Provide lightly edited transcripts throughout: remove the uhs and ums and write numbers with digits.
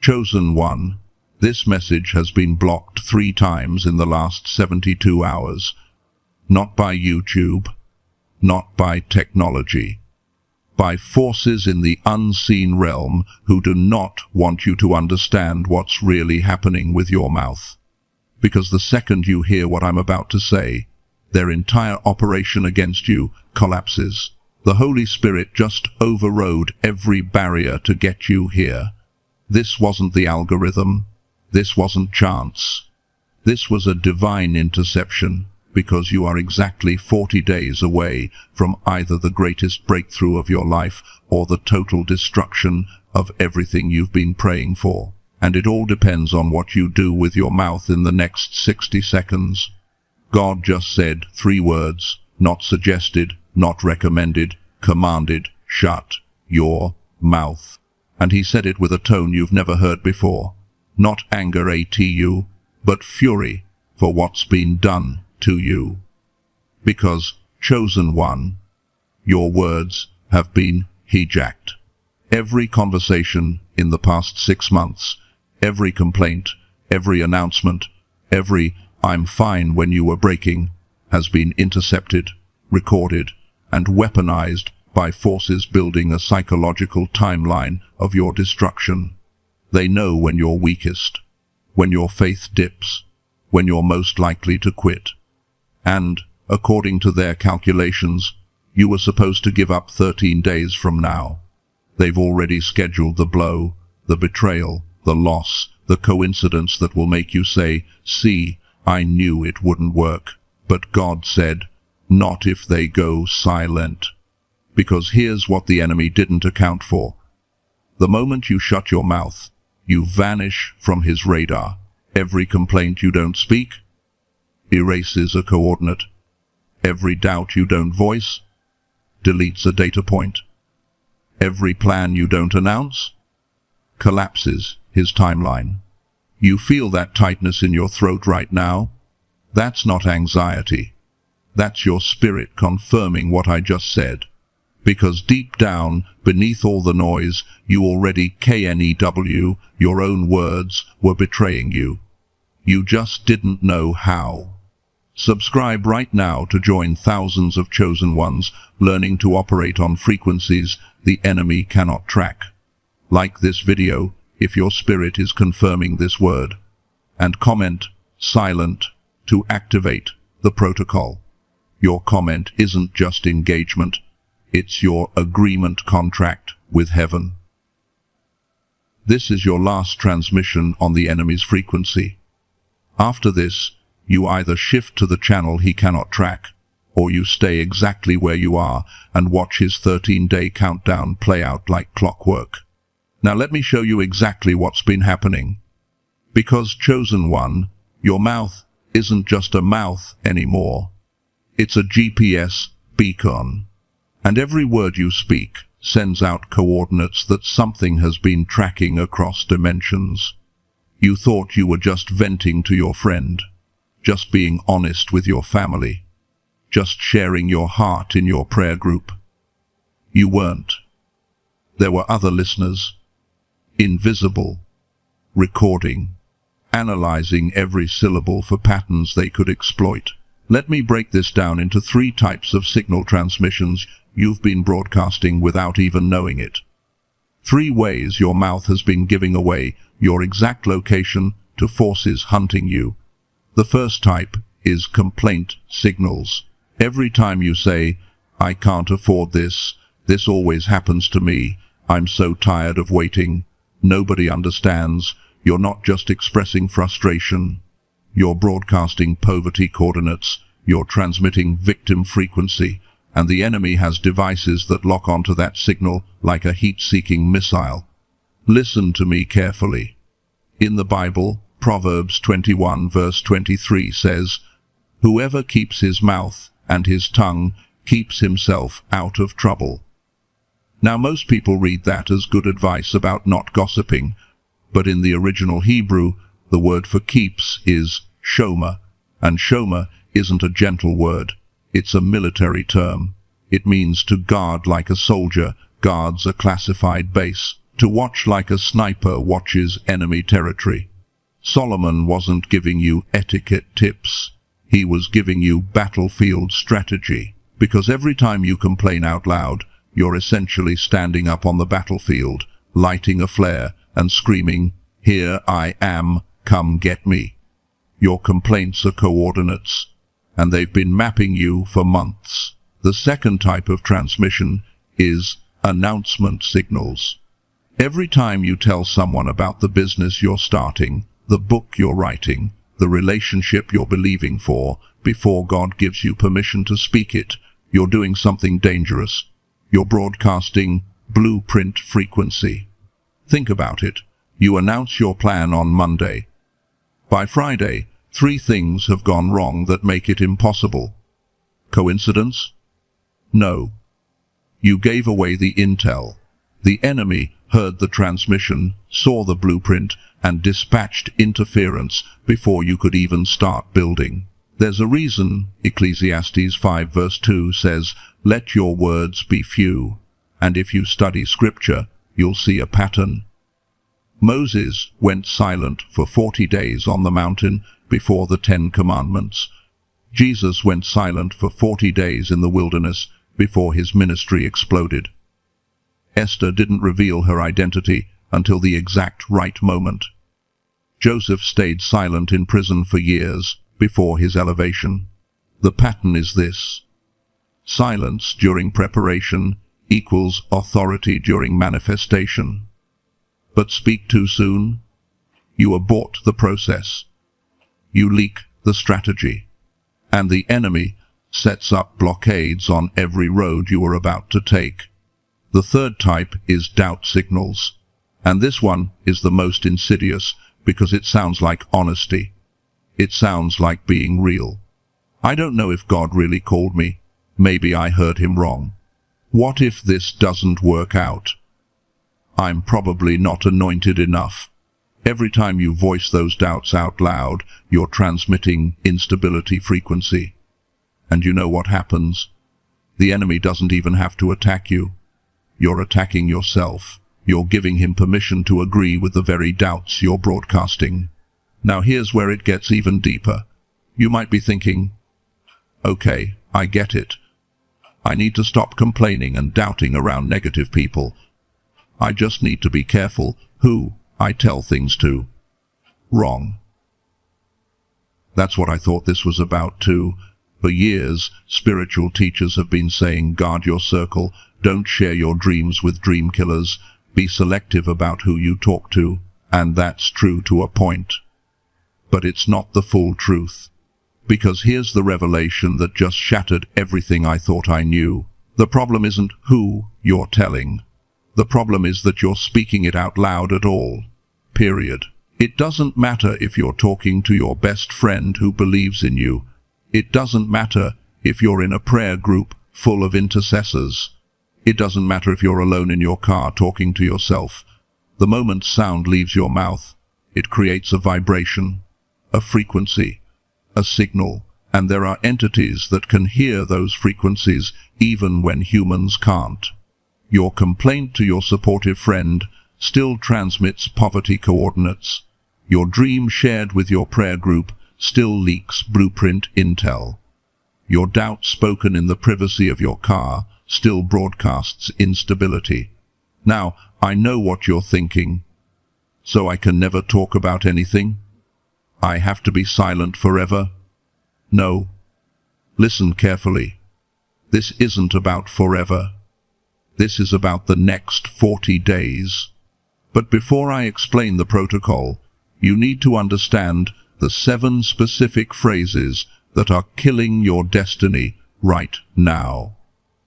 Chosen one, this message has been blocked 3 times in the last 72 hours. Not by YouTube, not by technology, by forces in the unseen realm who do not want you to understand what's really happening with your mouth. Because the second you hear what I'm about to say, their entire operation against you collapses. The Holy Spirit just overrode every barrier to get you here. This wasn't the algorithm. This wasn't chance. This was a divine interception, because you are exactly 40 days away from either the greatest breakthrough of your life or the total destruction of everything you've been praying for. And it all depends on what you do with your mouth in the next 60 seconds. God just said 3 words, not suggested, not recommended, commanded: shut your mouth. And he said it with a tone you've never heard before. Not anger at you, but fury for what's been done to you. Because, chosen one, your words have been hijacked. Every conversation in the past 6 months, every complaint, every announcement, every "I'm fine when you were breaking" has been intercepted, recorded, and weaponized by forces building a psychological timeline of your destruction. They know when you're weakest, when your faith dips, when you're most likely to quit. And, according to their calculations, you were supposed to give up 13 days from now. They've already scheduled the blow, the betrayal, the loss, the coincidence that will make you say, "See, I knew it wouldn't work." But God said, not if they go silent. Because here's what the enemy didn't account for. The moment you shut your mouth, you vanish from his radar. Every complaint you don't speak erases a coordinate. Every doubt you don't voice deletes a data point. Every plan you don't announce collapses his timeline. You feel that tightness in your throat right now? That's not anxiety. That's your spirit confirming what I just said. Because deep down, beneath all the noise, you already KNEW, your own words, were betraying you. You just didn't know how. Subscribe right now to join thousands of chosen ones learning to operate on frequencies the enemy cannot track. Like this video if your spirit is confirming this word. And comment "silent" to activate the protocol. Your comment isn't just engagement. It's your agreement contract with heaven. This is your last transmission on the enemy's frequency. After this, you either shift to the channel he cannot track, or you stay exactly where you are and watch his 13-day countdown play out like clockwork. Now let me show you exactly what's been happening. Because, chosen one, your mouth isn't just a mouth anymore. It's a GPS beacon. And every word you speak sends out coordinates that something has been tracking across dimensions. You thought you were just venting to your friend, just being honest with your family, just sharing your heart in your prayer group. You weren't. There were other listeners, invisible, recording, analyzing every syllable for patterns they could exploit. Let me break this down into 3 types of signal transmissions you've been broadcasting without even knowing it. 3 ways your mouth has been giving away your exact location to forces hunting you. The first type is complaint signals. Every time you say, "I can't afford this, this always happens to me, I'm so tired of waiting, nobody understands," you're not just expressing frustration. You're broadcasting poverty coordinates, you're transmitting victim frequency, and the enemy has devices that lock onto that signal like a heat-seeking missile. Listen to me carefully. In the Bible, Proverbs 21 verse 23 says, "Whoever keeps his mouth and his tongue keeps himself out of trouble." Now most people read that as good advice about not gossiping, but in the original Hebrew, the word for keeps is shomer, and shomer isn't a gentle word. It's a military term. It means to guard like a soldier guards a classified base, To watch like a sniper watches enemy territory. Solomon wasn't giving you etiquette tips. He was giving you battlefield strategy. Because every time you complain out loud, you're essentially standing up on the battlefield, lighting a flare and screaming, "Here I am, come get me." Your complaints are coordinates, and they've been mapping you for months. The second type of transmission is announcement signals. Every time you tell someone about the business you're starting, the book you're writing, the relationship you're believing for, before God gives you permission to speak it, you're doing something dangerous. You're broadcasting blueprint frequency. Think about it. You announce your plan on Monday. By Friday, 3 things have gone wrong that make it impossible. Coincidence? No. You gave away the intel. The enemy heard the transmission, saw the blueprint, and dispatched interference before you could even start building. There's a reason Ecclesiastes 5 verse 2 says, "Let your words be few," and if you study scripture, you'll see a pattern. Moses went silent for 40 days on the mountain before the 10 Commandments. Jesus went silent for 40 days in the wilderness before his ministry exploded. Esther didn't reveal her identity until the exact right moment. Joseph stayed silent in prison for years before his elevation. The pattern is this: silence during preparation equals authority during manifestation. But speak too soon, you abort the process. You leak the strategy, and the enemy sets up blockades on every road you are about to take. The third type is doubt signals, and this one is the most insidious because it sounds like honesty. It sounds like being real. I don't know if God really called me. Maybe I heard him wrong. What if this doesn't work out? I'm probably not anointed enough. Every time you voice those doubts out loud, you're transmitting instability frequency. And you know what happens? The enemy doesn't even have to attack you. You're attacking yourself. You're giving him permission to agree with the very doubts you're broadcasting. Now here's where it gets even deeper. You might be thinking, okay, I get it. I need to stop complaining and doubting around negative people. I just need to be careful who I tell things to. Wrong. That's what I thought this was about too. For years, spiritual teachers have been saying, guard your circle, don't share your dreams with dream killers, be selective about who you talk to, and that's true to a point. But it's not the full truth. Because here's the revelation that just shattered everything I thought I knew. The problem isn't who you're telling. The problem is that you're speaking it out loud at all. Period. It doesn't matter if you're talking to your best friend who believes in you. It doesn't matter if you're in a prayer group full of intercessors. It doesn't matter if you're alone in your car talking to yourself. The moment sound leaves your mouth, it creates a vibration, a frequency, a signal, and there are entities that can hear those frequencies even when humans can't. Your complaint to your supportive friend still transmits poverty coordinates. Your dream shared with your prayer group still leaks blueprint intel. Your doubt spoken in the privacy of your car still broadcasts instability. Now, I know what you're thinking. So I can never talk about anything? I have to be silent forever? No. Listen carefully. This isn't about forever. This is about the next 40 days. But before I explain the protocol, you need to understand the 7 specific phrases that are killing your destiny right now.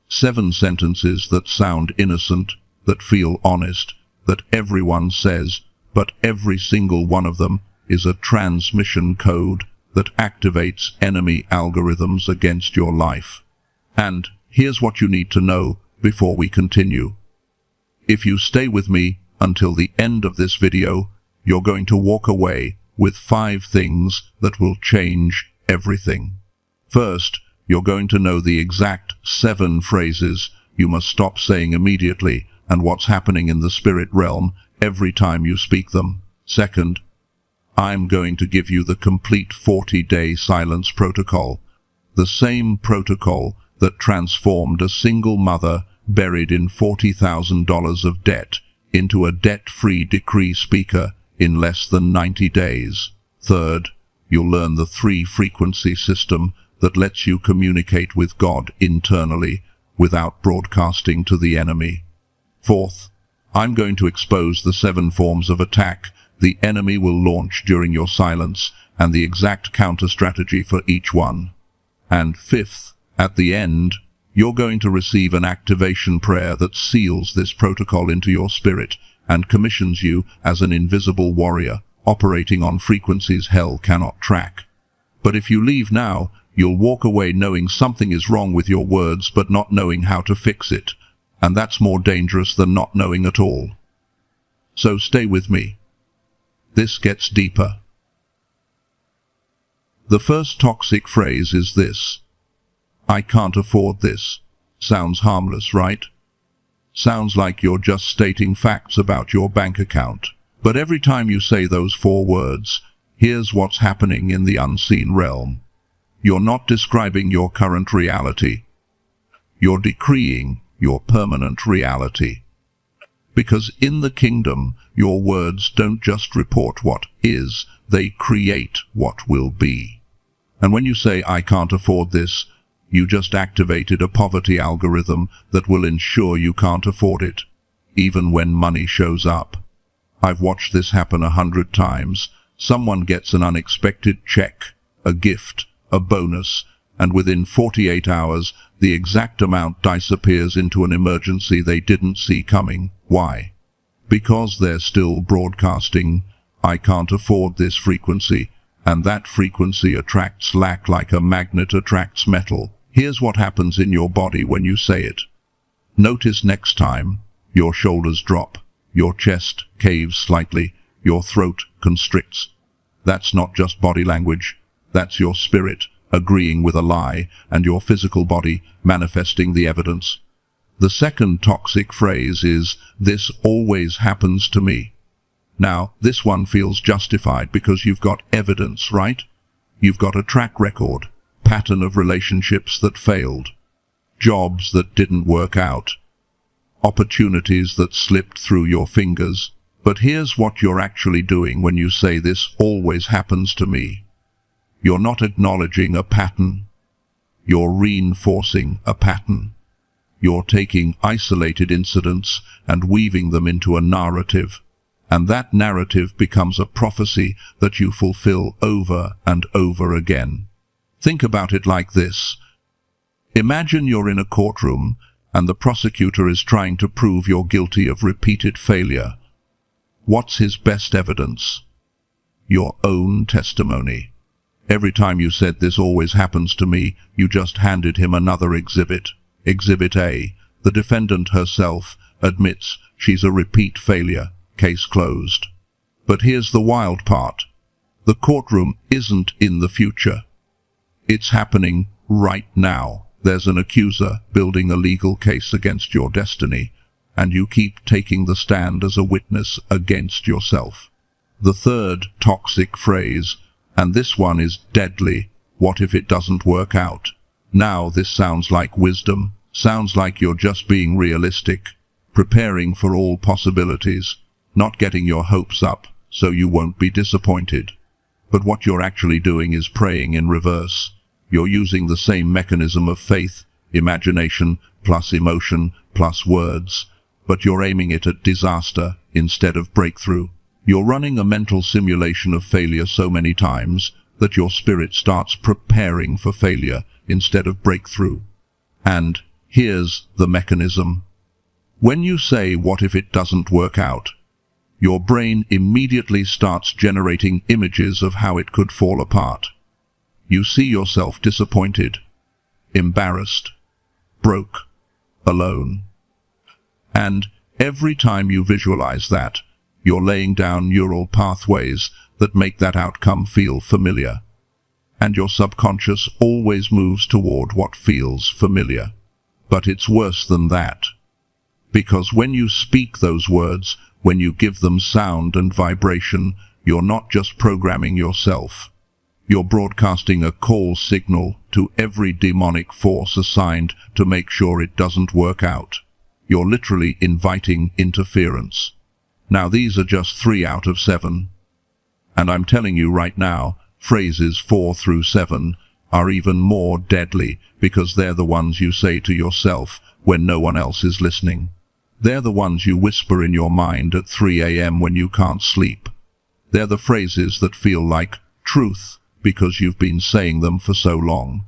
7 sentences that sound innocent, that feel honest, that everyone says, but every single one of them is a transmission code that activates enemy algorithms against your life. And here's what you need to know before we continue. If you stay with me until the end of this video, you're going to walk away with 5 things that will change everything. First, you're going to know the exact 7 phrases you must stop saying immediately and what's happening in the spirit realm every time you speak them. Second, I'm going to give you the complete 40-day silence protocol, the same protocol that transformed a single mother buried in $40,000 of debt into a debt-free decree speaker in less than 90 days. Third, you'll learn the 3-frequency system that lets you communicate with God internally without broadcasting to the enemy. Fourth, I'm going to expose the 7 forms of attack the enemy will launch during your silence and the exact counter-strategy for each one. And fifth, at the end, you're going to receive an activation prayer that seals this protocol into your spirit and commissions you as an invisible warrior operating on frequencies hell cannot track. But if you leave now, you'll walk away knowing something is wrong with your words but not knowing how to fix it, and that's more dangerous than not knowing at all. So stay with me. This gets deeper. The first toxic phrase is this: I can't afford this. Sounds harmless, right? Sounds like you're just stating facts about your bank account. But every time you say those 4 words, here's what's happening in the unseen realm. You're not describing your current reality. You're decreeing your permanent reality. Because in the kingdom, your words don't just report what is, they create what will be. And when you say, I can't afford this, you just activated a poverty algorithm that will ensure you can't afford it, even when money shows up. I've watched this happen 100 times. Someone gets an unexpected check, a gift, a bonus, and within 48 hours, the exact amount disappears into an emergency they didn't see coming. Why? Because they're still broadcasting, I can't afford this frequency, and that frequency attracts lack like a magnet attracts metal. Here's what happens in your body when you say it. Notice next time, your shoulders drop, your chest caves slightly, your throat constricts. That's not just body language, that's your spirit agreeing with a lie and your physical body manifesting the evidence. The second toxic phrase is, this always happens to me. Now, this one feels justified because you've got evidence, right? You've got a track record, pattern of relationships that failed, jobs that didn't work out, opportunities that slipped through your fingers. But here's what you're actually doing when you say this always happens to me. You're not acknowledging a pattern. You're reinforcing a pattern. You're taking isolated incidents and weaving them into a narrative, and that narrative becomes a prophecy that you fulfill over and over again. Think about it like this. Imagine you're in a courtroom and the prosecutor is trying to prove you're guilty of repeated failure. What's his best evidence? Your own testimony. Every time you said this always happens to me, you just handed him another exhibit. Exhibit A. The defendant herself admits she's a repeat failure. Case closed. But here's the wild part. The courtroom isn't in the future. It's happening right now. There's an accuser building a legal case against your destiny, and you keep taking the stand as a witness against yourself. The third toxic phrase, and this one is deadly: what if it doesn't work out? Now this sounds like wisdom, sounds like you're just being realistic, preparing for all possibilities, not getting your hopes up so you won't be disappointed. But what you're actually doing is praying in reverse. You're using the same mechanism of faith, imagination, plus emotion, plus words, but you're aiming it at disaster instead of breakthrough. You're running a mental simulation of failure so many times that your spirit starts preparing for failure instead of breakthrough. And here's the mechanism. When you say, what if it doesn't work out? Your brain immediately starts generating images of how it could fall apart. You see yourself disappointed, embarrassed, broke, alone. And every time you visualize that, you're laying down neural pathways that make that outcome feel familiar. And your subconscious always moves toward what feels familiar. But it's worse than that. Because when you speak those words, when you give them sound and vibration, you're not just programming yourself. You're broadcasting a call signal to every demonic force assigned to make sure it doesn't work out. You're literally inviting interference. Now these are just 3 out of 7. And I'm telling you right now, phrases 4 through 7 are even more deadly because they're the ones you say to yourself when no one else is listening. They're the ones you whisper in your mind at 3 a.m. when you can't sleep. They're the phrases that feel like truth because you've been saying them for so long.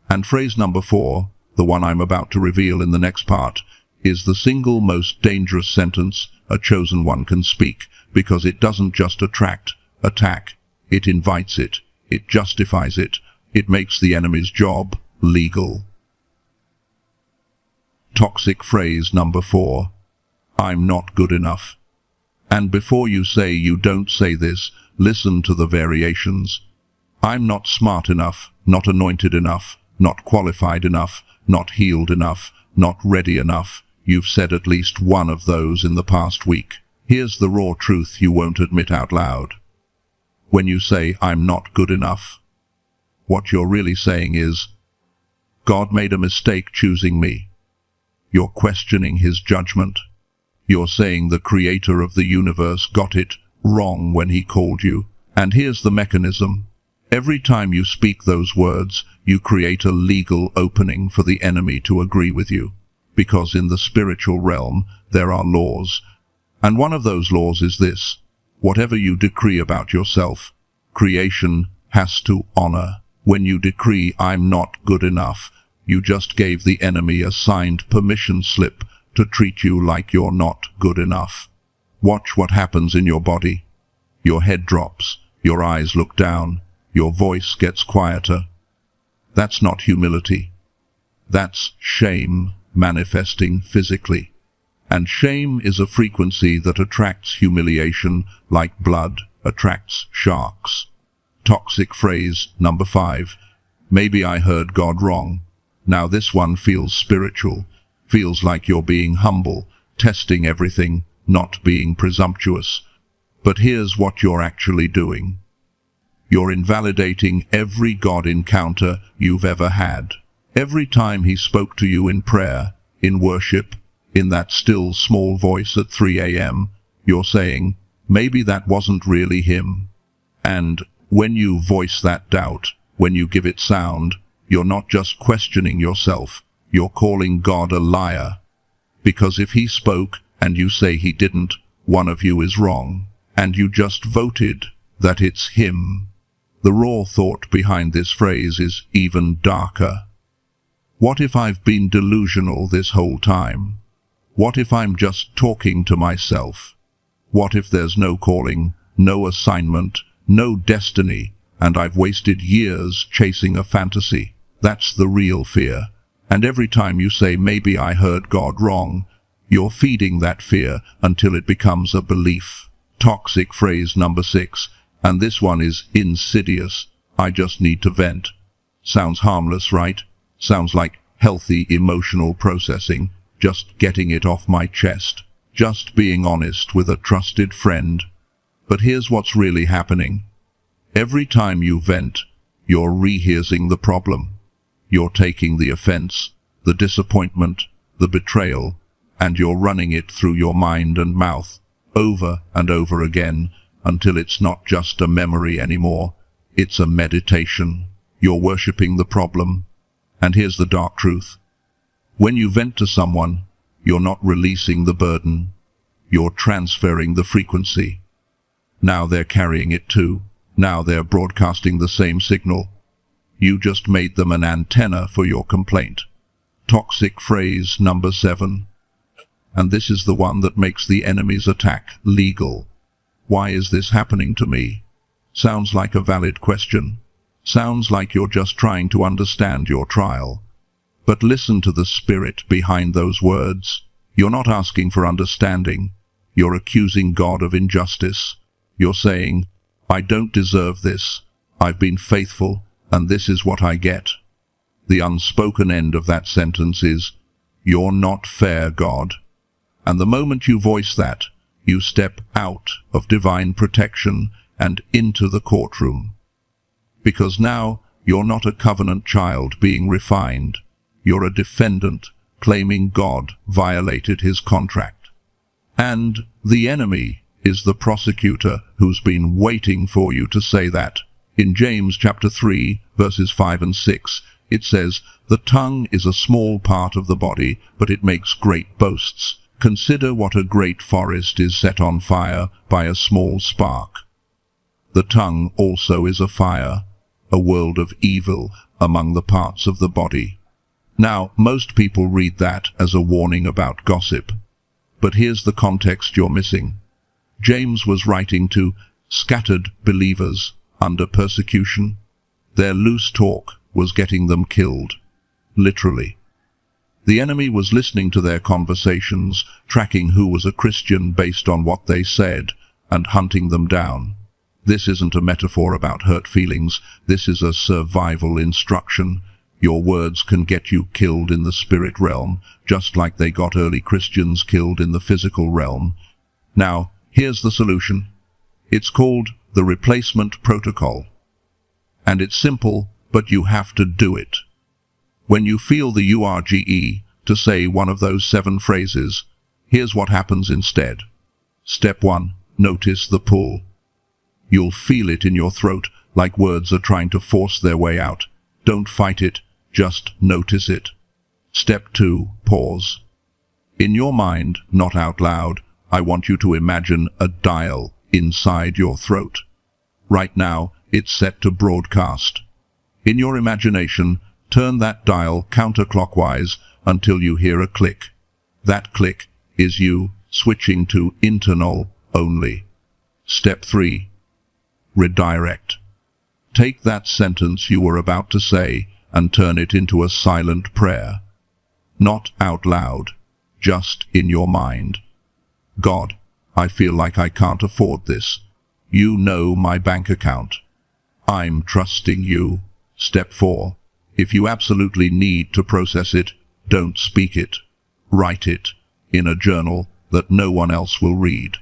And phrase number 4, the one I'm about to reveal in the next part, is the single most dangerous sentence a chosen one can speak, because it doesn't just attack, it invites it, it justifies it, it makes the enemy's job legal. Toxic phrase number 4, I'm not good enough. And before you say you don't say this, listen to the variations. I'm not smart enough, not anointed enough, not qualified enough, not healed enough, not ready enough. You've said at least one of those in the past week. Here's the raw truth you won't admit out loud. When you say, I'm not good enough, what you're really saying is, God made a mistake choosing me. You're questioning his judgment. You're saying the creator of the universe got it wrong when he called you. And here's the mechanism. Every time you speak those words, you create a legal opening for the enemy to agree with you. Because in the spiritual realm, there are laws. And one of those laws is this: whatever you decree about yourself, creation has to honor. When you decree, I'm not good enough, you just gave the enemy a signed permission slip to treat you like you're not good enough. Watch what happens in your body. Your head drops, your eyes look down, your voice gets quieter. That's not humility. That's shame manifesting physically. And shame is a frequency that attracts humiliation like blood attracts sharks. Toxic phrase number 5. Maybe I heard God wrong. Now this one feels spiritual. Feels like you're being humble, testing everything, not being presumptuous. But here's what you're actually doing. You're invalidating every God encounter you've ever had. Every time he spoke to you in prayer, in worship, in that still small voice at 3 a.m., you're saying, maybe that wasn't really him. And when you voice that doubt, when you give it sound, you're not just questioning yourself, you're calling God a liar. Because if he spoke and you say he didn't, one of you is wrong, and you just voted that it's him. The raw thought behind this phrase is even darker. What if I've been delusional this whole time? What if I'm just talking to myself? What if there's no calling, no assignment, no destiny, and I've wasted years chasing a fantasy? That's the real fear. And every time you say, maybe I heard God wrong, you're feeding that fear until it becomes a belief. Toxic phrase number 6, and this one is insidious. I just need to vent. Sounds harmless, right? Sounds like healthy emotional processing, just getting it off my chest, just being honest with a trusted friend. But here's what's really happening. Every time you vent, you're rehearsing the problem. You're taking the offense, the disappointment, the betrayal, and you're running it through your mind and mouth, over and over again, until it's not just a memory anymore, it's a meditation. You're worshipping the problem. And here's the dark truth. When you vent to someone, you're not releasing the burden. You're transferring the frequency. Now they're carrying it too. Now they're broadcasting the same signal. You just made them an antenna for your complaint. Toxic phrase number 7. And this is the one that makes the enemy's attack legal. Why is this happening to me? Sounds like a valid question. Sounds like you're just trying to understand your trial. But listen to the spirit behind those words. You're not asking for understanding. You're accusing God of injustice. You're saying, I don't deserve this. I've been faithful, and this is what I get. The unspoken end of that sentence is, you're not fair, God. And the moment you voice that, you step out of divine protection and into the courtroom. Because now you're not a covenant child being refined. You're a defendant claiming God violated his contract. And the enemy is the prosecutor who's been waiting for you to say that. In James chapter 3, verses 5 and 6, it says, "The tongue is a small part of the body, but it makes great boasts. Consider what a great forest is set on fire by a small spark." The tongue also is a fire, a world of evil among the parts of the body. Now, most people read that as a warning about gossip. But here's the context you're missing. James was writing to scattered believers under persecution. Their loose talk was getting them killed, literally. The enemy was listening to their conversations, tracking who was a Christian based on what they said, and hunting them down. This isn't a metaphor about hurt feelings. This is a survival instruction. Your words can get you killed in the spirit realm, just like they got early Christians killed in the physical realm. Now, here's the solution. It's called the replacement protocol. And it's simple, but you have to do it. When you feel the urge to say one of those 7 phrases, here's what happens instead. Step 1, notice the pull. You'll feel it in your throat, like words are trying to force their way out. Don't fight it, just notice it. Step 2, pause. In your mind, not out loud, I want you to imagine a dial inside your throat. Right now, it's set to broadcast. In your imagination, turn that dial counterclockwise until you hear a click. That click is you switching to internal only. Step 3. Redirect. Take that sentence you were about to say and turn it into a silent prayer. Not out loud, just in your mind. God, I feel like I can't afford this. You know my bank account. I'm trusting you. Step 4. If you absolutely need to process it, don't speak it. Write it in a journal that no one else will read,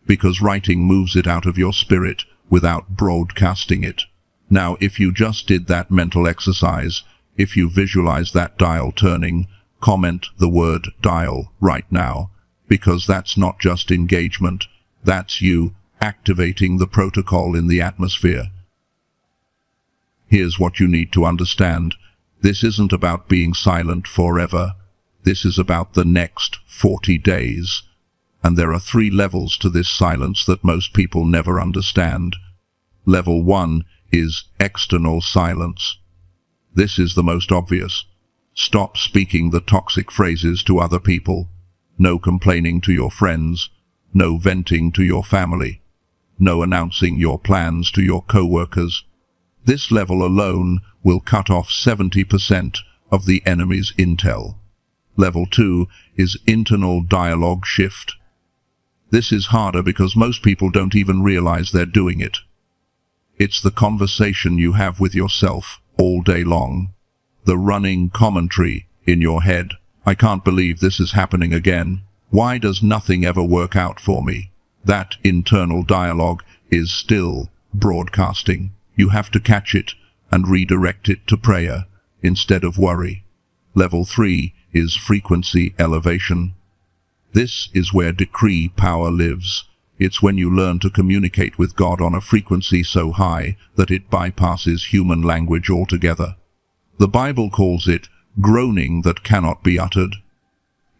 because writing moves it out of your spirit without broadcasting it. Now, if you just did that mental exercise, if you visualize that dial turning, comment the word dial right now, because that's not just engagement, that's you activating the protocol in the atmosphere. Here's what you need to understand. This isn't about being silent forever. This is about the next 40 days. And there are 3 levels to this silence that most people never understand. Level 1 is external silence. This is the most obvious. Stop speaking the toxic phrases to other people. No complaining to your friends. No venting to your family. No announcing your plans to your co-workers. This level alone will cut off 70% of the enemy's intel. Level 2 is internal dialogue shift. This is harder because most people don't even realize they're doing it. It's the conversation you have with yourself all day long. The running commentary in your head. I can't believe this is happening again. Why does nothing ever work out for me? That internal dialogue is still broadcasting. You have to catch it and redirect it to prayer instead of worry. Level 3 is frequency elevation. This is where decree power lives. It's when you learn to communicate with God on a frequency so high that it bypasses human language altogether. The Bible calls it groaning that cannot be uttered.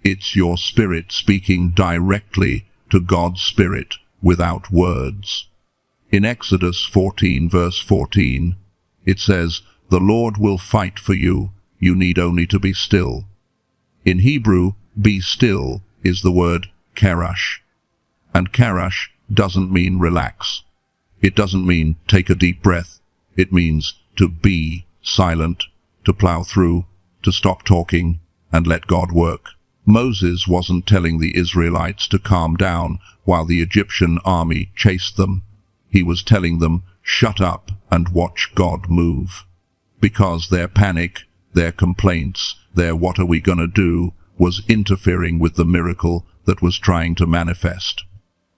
It's your spirit speaking directly to God's spirit without words. In Exodus 14, verse 14, it says, "The Lord will fight for you. You need only to be still." In Hebrew, be still is the word karash. And karash doesn't mean relax. It doesn't mean take a deep breath. It means to be silent, to plow through, to stop talking, and let God work. Moses wasn't telling the Israelites to calm down while the Egyptian army chased them. He was telling them, shut up and watch God move. Because their panic, their complaints, their what are we gonna do, was interfering with the miracle that was trying to manifest.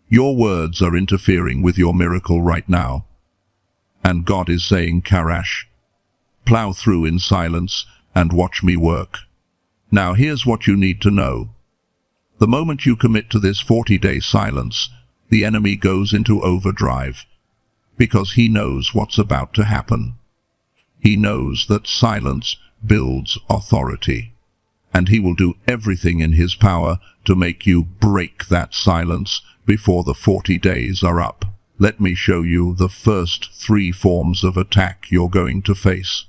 Your words are interfering with your miracle right now. And God is saying, Karash, plow through in silence and watch me work. Now here's what you need to know. The moment you commit to this 40-day silence, the enemy goes into overdrive, because he knows what's about to happen. He knows that silence builds authority, and he will do everything in his power to make you break that silence before the 40 days are up. Let me show you the first 3 forms of attack you're going to face.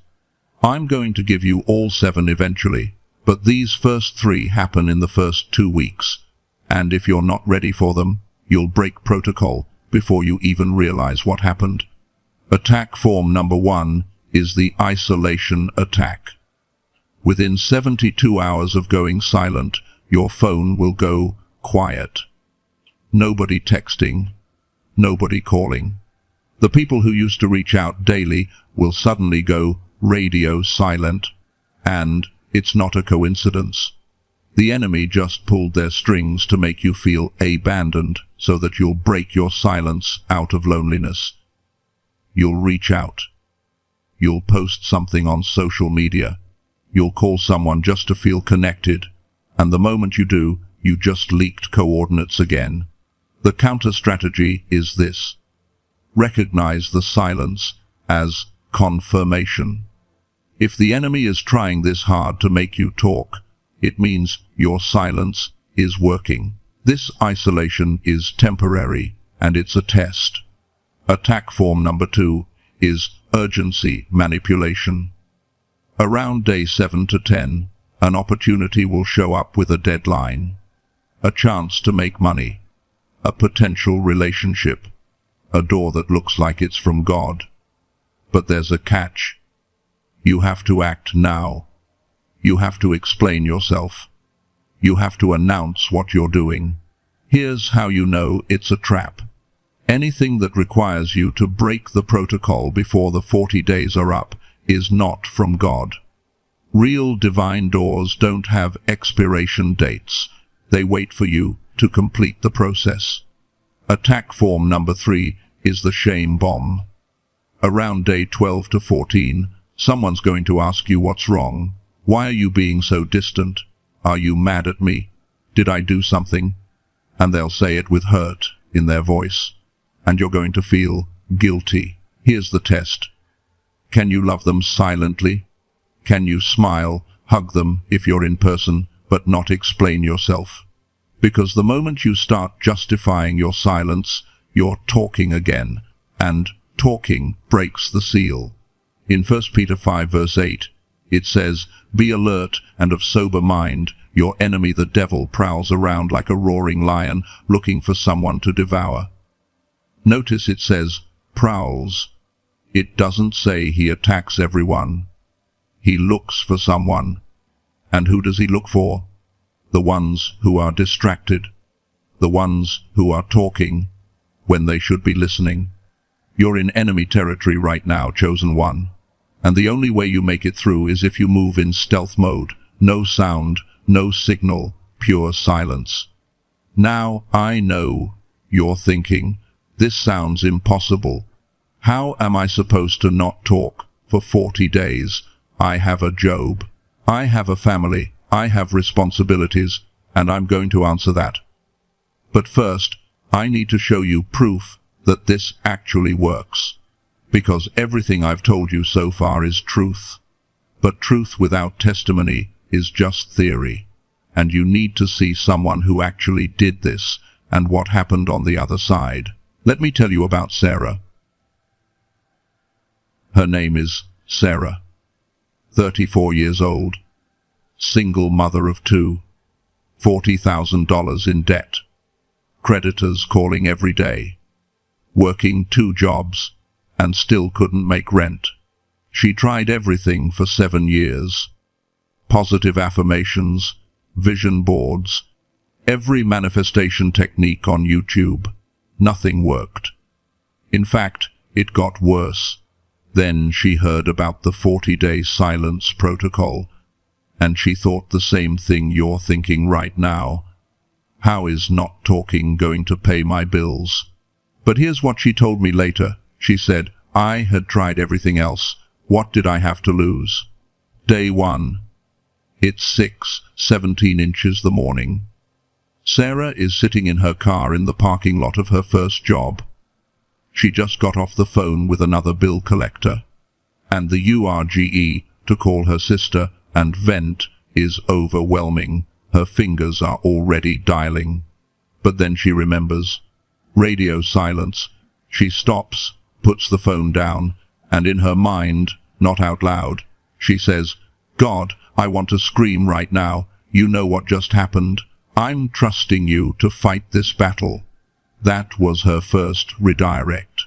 I'm going to give you all 7 eventually, but these first 3 happen in the first 2 weeks, and if you're not ready for them, you'll break protocol before you even realize what happened. Attack form number 1 is the isolation attack. Within 72 hours of going silent, your phone will go quiet. Nobody texting, nobody calling. The people who used to reach out daily will suddenly go radio silent, and it's not a coincidence. The enemy just pulled their strings to make you feel abandoned so that you'll break your silence out of loneliness. You'll reach out. You'll post something on social media. You'll call someone just to feel connected, and the moment you do, you just leaked coordinates again. The counter-strategy is this. Recognize the silence as confirmation. If the enemy is trying this hard to make you talk, it means your silence is working. This isolation is temporary, and it's a test. Attack form number 2 is urgency manipulation. Around day 7 to 10, an opportunity will show up with a deadline, a chance to make money, a potential relationship, a door that looks like it's from God. But there's a catch. You have to act now. You have to explain yourself. You have to announce what you're doing. Here's how you know it's a trap. Anything that requires you to break the protocol before the 40 days are up is not from God. Real divine doors don't have expiration dates. They wait for you to complete the process. Attack form number 3 is the shame bomb. Around day 12 to 14, someone's going to ask you what's wrong. Why are you being so distant? Are you mad at me? Did I do something? And they'll say it with hurt in their voice, and you're going to feel guilty. Here's the test. Can you love them silently? Can you smile, hug them if you're in person, but not explain yourself? Because the moment you start justifying your silence, you're talking again, and talking breaks the seal. In 1 Peter 5 verse 8, it says, "Be alert and of sober mind. Your enemy the devil prowls around like a roaring lion, looking for someone to devour." Notice it says, prowls. It doesn't say he attacks everyone. He looks for someone. And who does he look for? The ones who are distracted. The ones who are talking when they should be listening. You're in enemy territory right now, chosen one. And the only way you make it through is if you move in stealth mode. No sound, no signal, pure silence. Now I know you're thinking, this sounds impossible. How am I supposed to not talk for 40 days? I have a job. I have a family. I have responsibilities, and I'm going to answer that. But first, I need to show you proof that this actually works. Because everything I've told you so far is truth. But truth without testimony is just theory. And you need to see someone who actually did this and what happened on the other side. Let me tell you about Sarah. Her name is Sarah. 34 years old. Single mother of 2. $40,000 in debt. Creditors calling every day. Working 2 jobs and still couldn't make rent. She tried everything for 7 years. Positive affirmations, vision boards, every manifestation technique on YouTube. Nothing worked. In fact, it got worse. Then she heard about the 40-day silence protocol, and she thought the same thing you're thinking right now. How is not talking going to pay my bills? But here's what she told me later. She said, I had tried everything else. What did I have to lose? Day 1. It's 6:17 inches the morning. Sarah is sitting in her car in the parking lot of her first job. She just got off the phone with another bill collector, and the urge to call her sister and vent is overwhelming. Her fingers are already dialing. But then she remembers. Radio silence. She stops, puts the phone down, and in her mind, not out loud, she says, God, I want to scream right now. You know what just happened. I'm trusting you to fight this battle. That was her first redirect.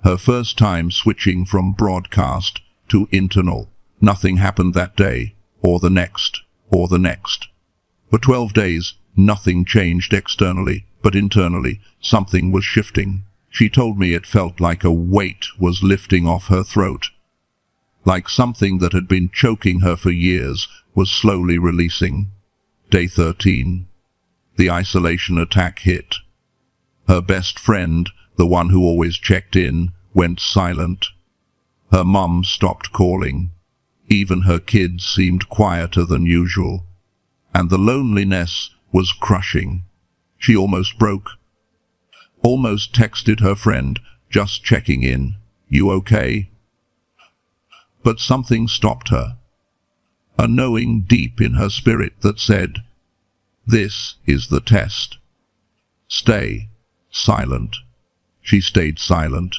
Her first time switching from broadcast to internal. Nothing happened that day, or the next, or the next. For 12 days, nothing changed externally, but internally, something was shifting. She told me it felt like a weight was lifting off her throat. Like something that had been choking her for years was slowly releasing. Day 13. The isolation attack hit. Her best friend, the one who always checked in, went silent. Her mum stopped calling. Even her kids seemed quieter than usual. And the loneliness was crushing. She almost broke. Almost texted her friend, just checking in. You okay? But something stopped her. A knowing deep in her spirit that said, this is the test. Stay silent. She stayed silent.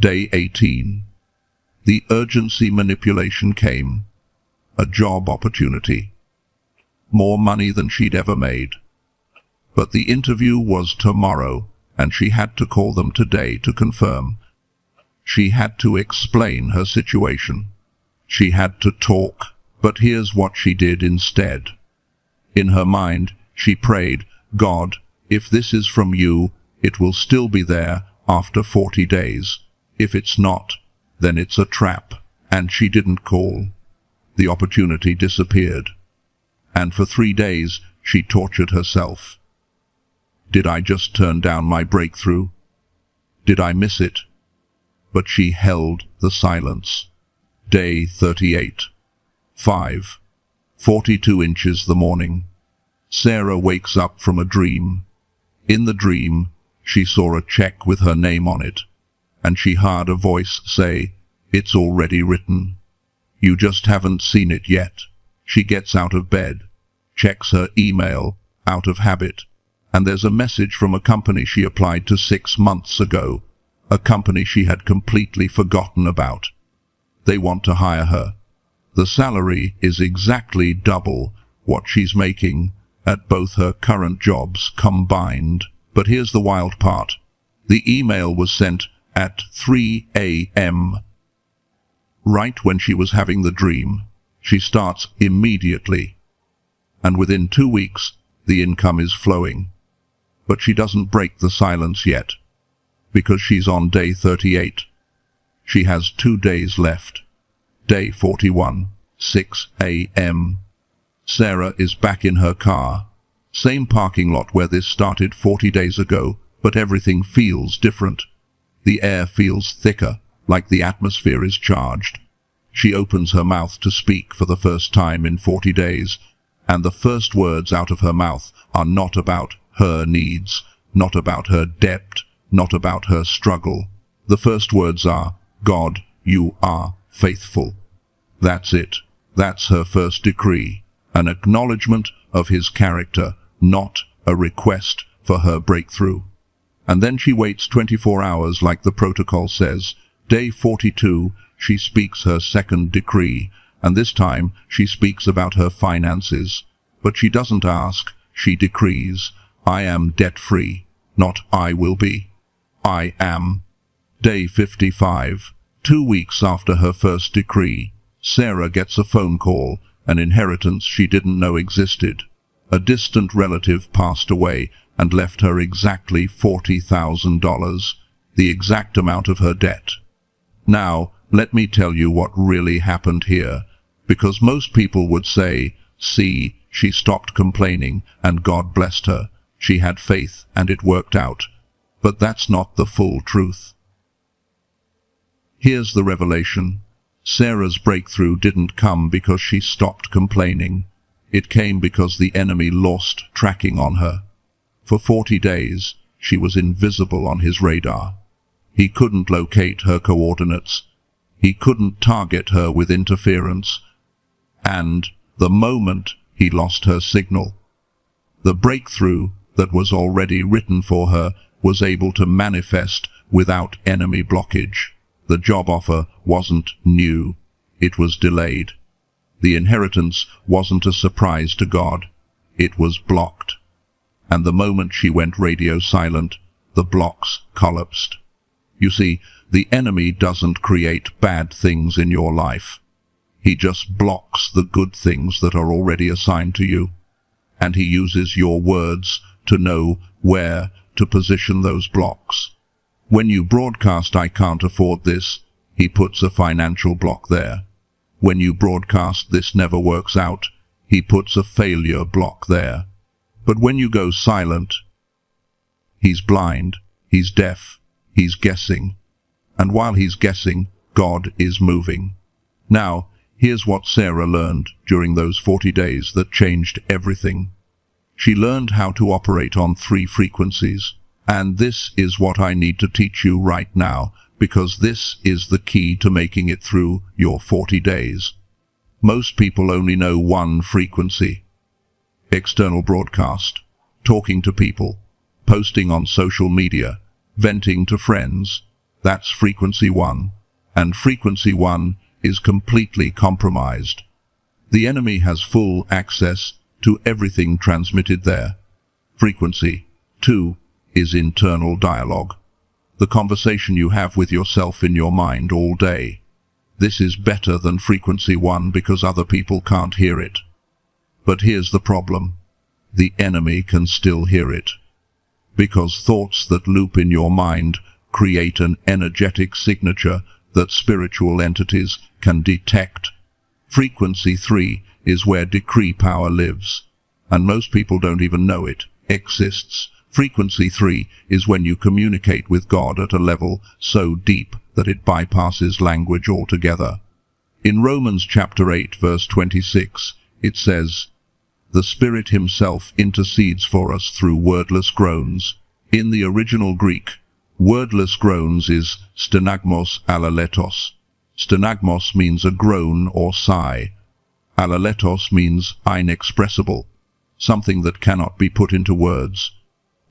Day 18. The urgency manipulation came. A job opportunity. More money than she'd ever made. But the interview was tomorrow, and she had to call them today to confirm. She had to explain her situation. She had to talk, but here's what she did instead. In her mind, she prayed, God, if this is from you, it will still be there after 40 days. If it's not, then it's a trap. And she didn't call. The opportunity disappeared. And for 3 days, she tortured herself. Did I just turn down my breakthrough? Did I miss it? But she held the silence. Day 38. 5:42 inches the morning. Sarah wakes up from a dream. In the dream, she saw a check with her name on it, and she heard a voice say, it's already written. You just haven't seen it yet. She gets out of bed, checks her email, out of habit, and there's a message from a company she applied to 6 months ago, a company she had completely forgotten about. They want to hire her. The salary is exactly double what she's making at both her current jobs combined. But here's the wild part. The email was sent at 3 a.m. Right when she was having the dream. She starts immediately. And within 2 weeks, the income is flowing. But she doesn't break the silence yet, because she's on day 38. She has 2 days left. Day 41, 6 a.m. Sarah is back in her car. Same parking lot where this started 40 days ago, but everything feels different. The air feels thicker, like the atmosphere is charged. She opens her mouth to speak for the first time in 40 days, and the first words out of her mouth are not about her needs, not about her debt, not about her struggle. The first words are, God, you are faithful. That's it. That's her first decree, an acknowledgement of his character, not a request for her breakthrough. And then she waits 24 hours like the protocol says. Day 42, she speaks her second decree, and this time she speaks about her finances. But she doesn't ask, she decrees, I am debt-free, not I will be. I am. Day 55, 2 weeks after her first decree, Sarah gets a phone call, an inheritance she didn't know existed. A distant relative passed away and left her exactly $40,000, the exact amount of her debt. Now, let me tell you what really happened here, because most people would say, see, she stopped complaining and God blessed her. She had faith and it worked out. But that's not the full truth. Here's the revelation. Sarah's breakthrough didn't come because she stopped complaining. It came because the enemy lost tracking on her. For 40 days, she was invisible on his radar. He couldn't locate her coordinates. He couldn't target her with interference. And the moment he lost her signal, the breakthrough that was already written for her was able to manifest without enemy blockage. The job offer wasn't new, it was delayed. The inheritance wasn't a surprise to God, it was blocked. And the moment she went radio silent, the blocks collapsed. You see, the enemy doesn't create bad things in your life. He just blocks the good things that are already assigned to you. And he uses your words to know where to position those blocks. When you broadcast "I can't afford this," he puts a financial block there. When you broadcast "this never works out," he puts a failure block there. But when you go silent, he's blind, he's deaf, he's guessing. And while he's guessing, God is moving. Now, here's what Sarah learned during those 40 days that changed everything. She learned how to operate on 3 frequencies. And this is what I need to teach you right now, because this is the key to making it through your 40 days. Most people only know 1 frequency. External broadcast, talking to people, posting on social media, venting to friends. That's frequency 1. And frequency 1 is completely compromised. The enemy has full access to everything transmitted there. Frequency 2 is internal dialogue, the conversation you have with yourself in your mind all day. This is better than frequency 1 because other people can't hear it. But here's the problem. The enemy can still hear it. Because thoughts that loop in your mind create an energetic signature that spiritual entities can detect. Frequency 3 is where decree power lives, and most people don't even know it exists. Frequency 3 is when you communicate with God at a level so deep that it bypasses language altogether. In Romans chapter 8 verse 26, it says, "The Spirit himself intercedes for us through wordless groans." In the original Greek, wordless groans is stenagmos alaletos. Stenagmos means a groan or sigh. Alaletos means inexpressible, something that cannot be put into words.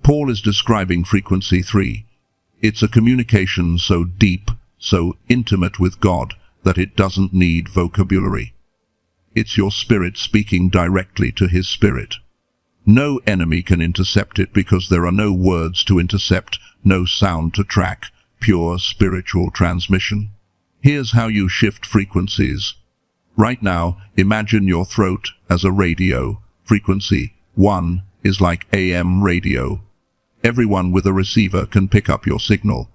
Paul is describing frequency 3. It's a communication so deep, so intimate with God, that it doesn't need vocabulary. It's your spirit speaking directly to his spirit. No enemy can intercept it because there are no words to intercept, no sound to track, pure spiritual transmission. Here's how you shift frequencies. Right now, imagine your throat as a radio. Frequency 1 is like AM radio. Everyone with a receiver can pick up your signal.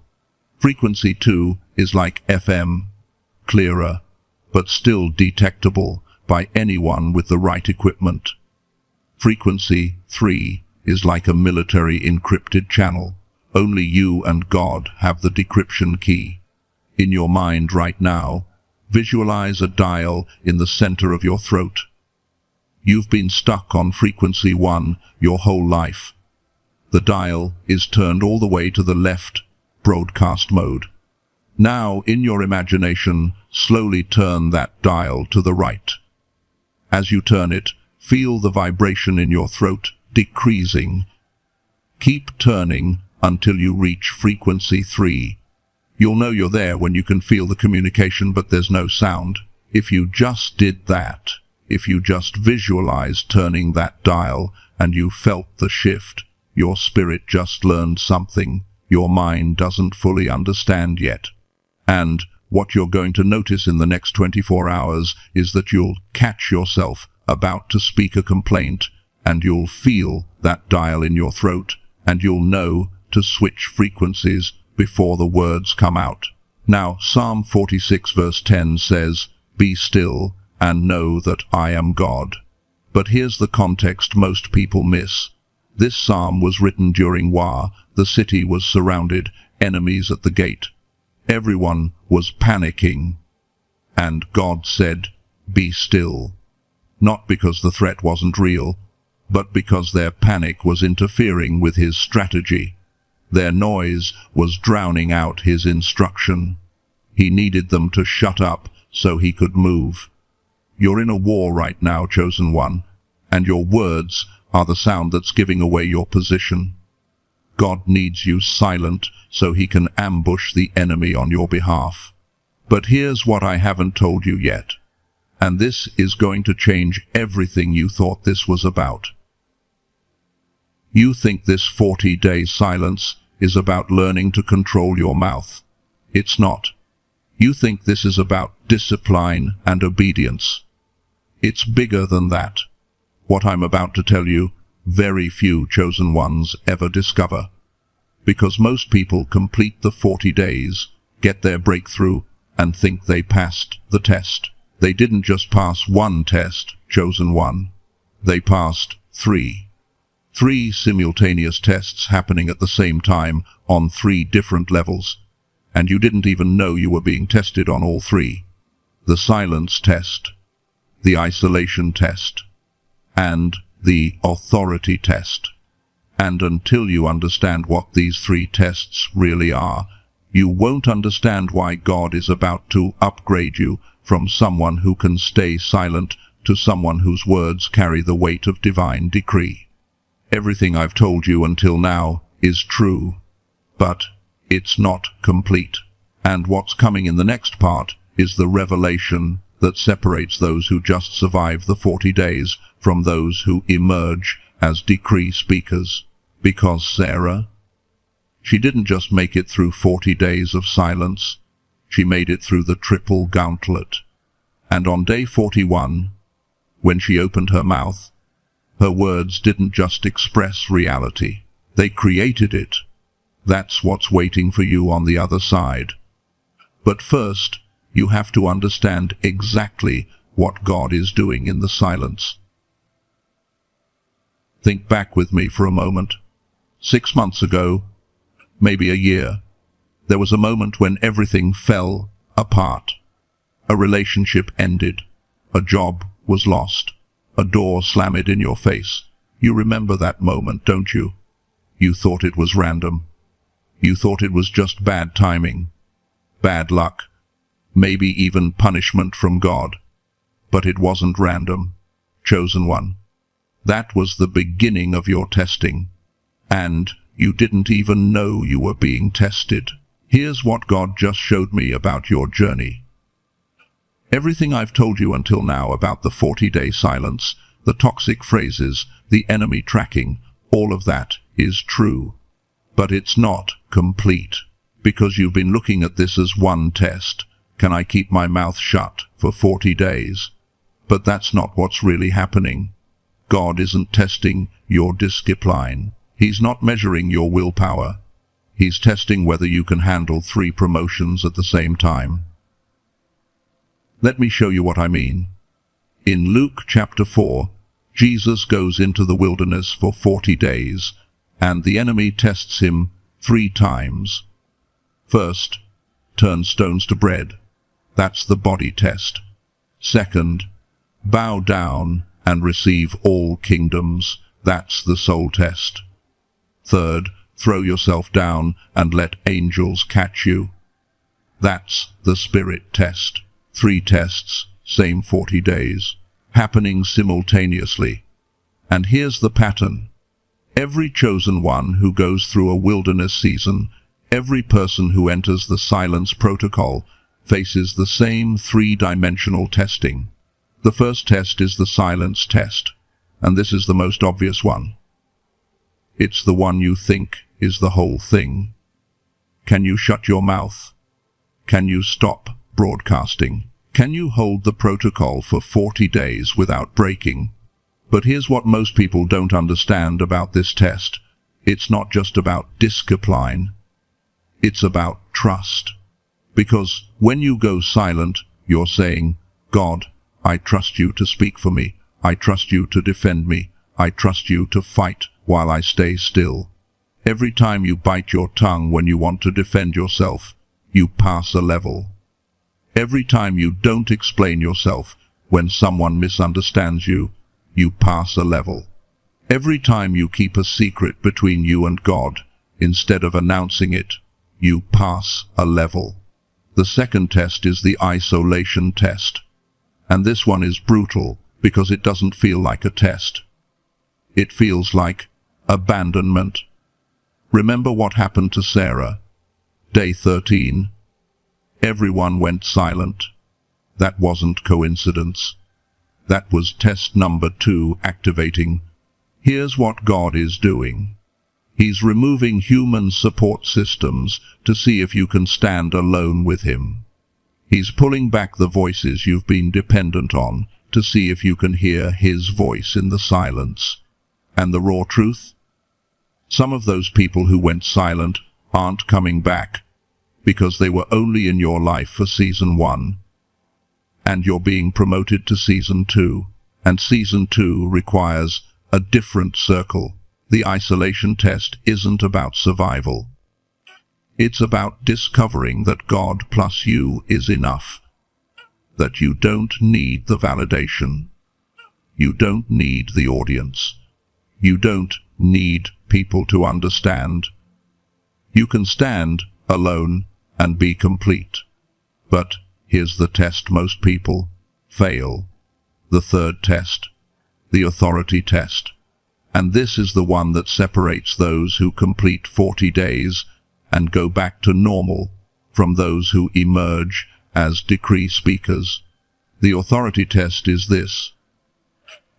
Frequency 2 is like FM, clearer, but still detectable by anyone with the right equipment. Frequency 3 is like a military encrypted channel. Only you and God have the decryption key. In your mind right now, visualize a dial in the center of your throat. You've been stuck on frequency 1 your whole life. The dial is turned all the way to the left, broadcast mode. Now, in your imagination, slowly turn that dial to the right. As you turn it, feel the vibration in your throat decreasing. Keep turning until you reach frequency 3. You'll know you're there when you can feel the communication, but there's no sound. If you just did that, if you just visualized turning that dial and you felt the shift, your spirit just learned something your mind doesn't fully understand yet. And what you're going to notice in the next 24 hours is that you'll catch yourself about to speak a complaint, and you'll feel that dial in your throat, and you'll know to switch frequencies before the words come out. Now, Psalm 46 verse 10 says, "Be still and know that I am God." But here's the context most people miss. This psalm was written during war. The city was surrounded, enemies at the gate. Everyone was panicking. And God said, "Be still." Not because the threat wasn't real, but because their panic was interfering with his strategy. Their noise was drowning out his instruction. He needed them to shut up so he could move. You're in a war right now, chosen one, and your words are the sound that's giving away your position. God needs you silent so he can ambush the enemy on your behalf. But here's what I haven't told you yet, and this is going to change everything you thought this was about. You think this 40-day silence is about learning to control your mouth. It's not. You think this is about discipline and obedience. It's bigger than that. What I'm about to tell you, very few chosen ones ever discover. Because most people complete the 40 days, get their breakthrough, and think they passed the test. They didn't just pass one test, chosen one. They passed 3. 3 simultaneous tests happening at the same time on 3 different levels. And you didn't even know you were being tested on all 3. The silence test, the isolation test, and the authority test. And until you understand what these 3 tests really are, you won't understand why God is about to upgrade you from someone who can stay silent to someone whose words carry the weight of divine decree. Everything I've told you until now is true, but it's not complete. And what's coming in the next part is the revelation that separates those who just survive the 40 days from those who emerge as decree speakers. Because Sarah, she didn't just make it through 40 days of silence, she made it through the triple gauntlet. And on day 41, when she opened her mouth, her words didn't just express reality, they created it. That's what's waiting for you on the other side. But first, you have to understand exactly what God is doing in the silence. Think back with me for a moment. 6 months ago, maybe a year, there was a moment when everything fell apart. A relationship ended. A job was lost. A door slammed in your face. You remember that moment, don't you? You thought it was random. You thought it was just bad timing, bad luck, maybe even punishment from God. But it wasn't random, chosen one. That was the beginning of your testing. And you didn't even know you were being tested. Here's what God just showed me about your journey. Everything I've told you until now about the 40-day silence, the toxic phrases, the enemy tracking, all of that is true. But it's not complete, because you've been looking at this as one test. Can I keep my mouth shut for 40 days? But that's not what's really happening. God isn't testing your discipline. He's not measuring your willpower. He's testing whether you can handle 3 promotions at the same time. Let me show you what I mean. In Luke chapter 4, Jesus goes into the wilderness for 40 days, and the enemy tests him 3 times. First, turn stones to bread. That's the body test. Second, bow down and receive all kingdoms. That's the soul test. Third, throw yourself down and let angels catch you. That's the spirit test. 3 tests, same 40 days, happening simultaneously. And here's the pattern. Every chosen one who goes through a wilderness season, every person who enters the silence protocol, faces the same 3-dimensional testing. The first test is the silence test, and this is the most obvious one. It's the one you think is the whole thing. Can you shut your mouth? Can you stop broadcasting? Can you hold the protocol for 40 days without breaking? But here's what most people don't understand about this test. It's not just about discipline. It's about trust. Because when you go silent, you're saying, God, I trust you to speak for me. I trust you to defend me. I trust you to fight while I stay still. Every time you bite your tongue when you want to defend yourself, you pass a level. Every time you don't explain yourself when someone misunderstands you, you pass a level. Every time you keep a secret between you and God, instead of announcing it, you pass a level. The second test is the isolation test. And this one is brutal because it doesn't feel like a test. It feels like abandonment. Remember what happened to Sarah? Day 13. Everyone went silent. That wasn't coincidence. That was test number 2 activating. Here's what God is doing. He's removing human support systems to see if you can stand alone with him. He's pulling back the voices you've been dependent on to see if you can hear his voice in the silence. And the raw truth? Some of those people who went silent aren't coming back because they were only in your life for season 1. And you're being promoted to season 2. And season 2 requires a different circle. The isolation test isn't about survival. It's about discovering that God plus you is enough. That you don't need the validation. You don't need the audience. You don't need people to understand. You can stand alone and be complete. But here's the test most people fail. The third test, the authority test. And this is the one that separates those who complete 40 days and go back to normal from those who emerge as decree speakers. The authority test is this.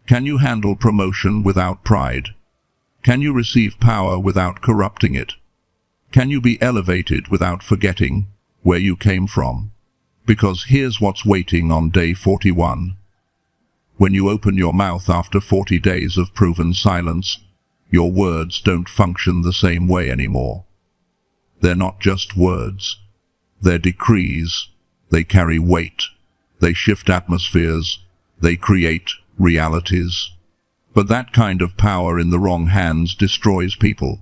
Can you handle promotion without pride? Can you receive power without corrupting it? Can you be elevated without forgetting where you came from? Because here's what's waiting on day 41. When you open your mouth after 40 days of proven silence, your words don't function the same way anymore. They're not just words. They're decrees. They carry weight. They shift atmospheres. They create realities. But that kind of power in the wrong hands destroys people.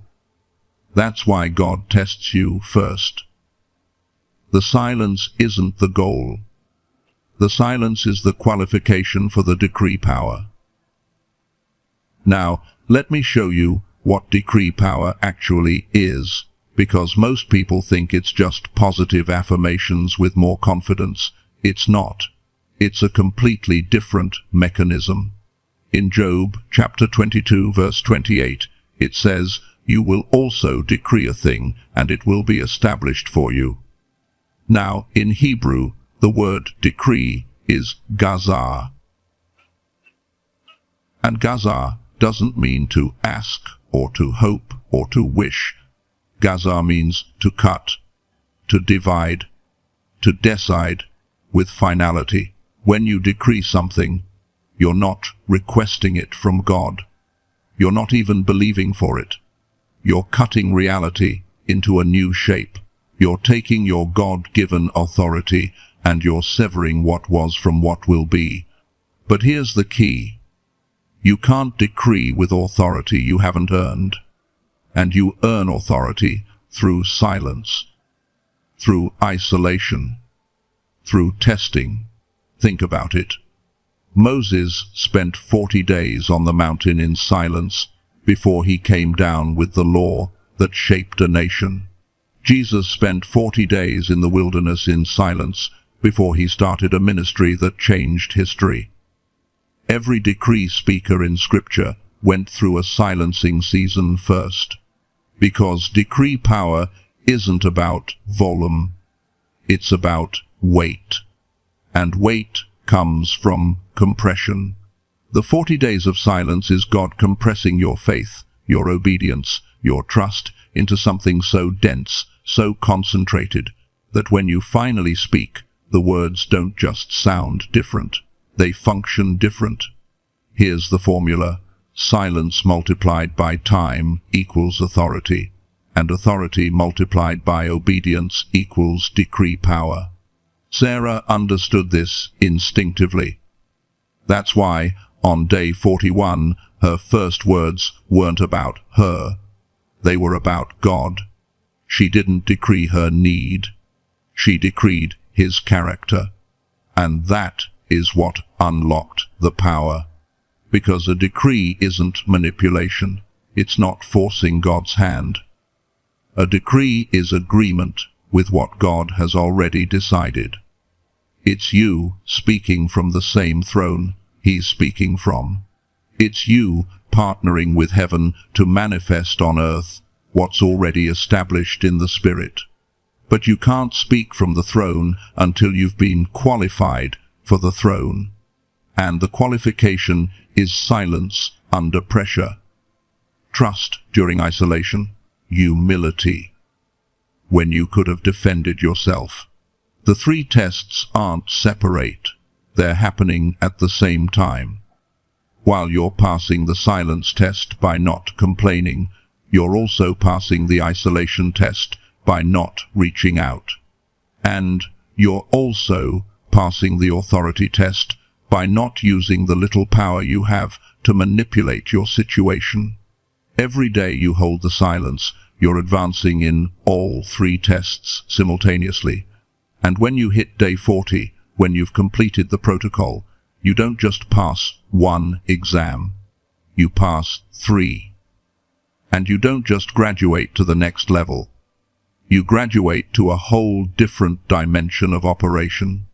That's why God tests you first. The silence isn't the goal. The silence is the qualification for the decree power. Now, let me show you what decree power actually is, because most people think it's just positive affirmations with more confidence. It's not. It's a completely different mechanism. In Job chapter 22 verse 28, it says, "You will also decree a thing, and it will be established for you." Now, in Hebrew, the word decree is gazar. And gazar doesn't mean to ask, or to hope, or to wish. Gazar means to cut, to divide, to decide with finality. When you decree something, you're not requesting it from God. You're not even believing for it. You're cutting reality into a new shape. You're taking your God-given authority and you're severing what was from what will be. But here's the key. You can't decree with authority you haven't earned. And you earn authority through silence, through isolation, through testing. Think about it. Moses spent 40 days on the mountain in silence before he came down with the law that shaped a nation. Jesus spent 40 days in the wilderness in silence before he started a ministry that changed history. Every decree speaker in Scripture went through a silencing season first, because decree power isn't about volume, it's about weight, and weight comes from compression. The 40 days of silence is God compressing your faith, your obedience, your trust into something so dense, so concentrated, that when you finally speak, the words don't just sound different, they function different. Here's the formula. Silence multiplied by time equals authority, and authority multiplied by obedience equals decree power. Sarah understood this instinctively. That's why, on day 41, Her first words weren't about her. They were about God. She didn't decree her need. She decreed his character. And that is what unlocked the power. Because a decree isn't manipulation. It's not forcing God's hand. A decree is agreement with what God has already decided. It's you speaking from the same throne he's speaking from. It's you partnering with heaven to manifest on earth what's already established in the Spirit. But you can't speak from the throne until you've been qualified for the throne. And the qualification is silence under pressure. Trust during isolation. Humility. When you could have defended yourself. The three tests aren't separate. They're happening at the same time. While you're passing the silence test by not complaining, you're also passing the isolation test by not reaching out. And you're also passing the authority test by not using the little power you have to manipulate your situation. Every day you hold the silence, you're advancing in all three tests simultaneously. And when you hit day 40, when you've completed the protocol, you don't just pass one exam, you pass 3. And you don't just graduate to the next level, you graduate to a whole different dimension of operation.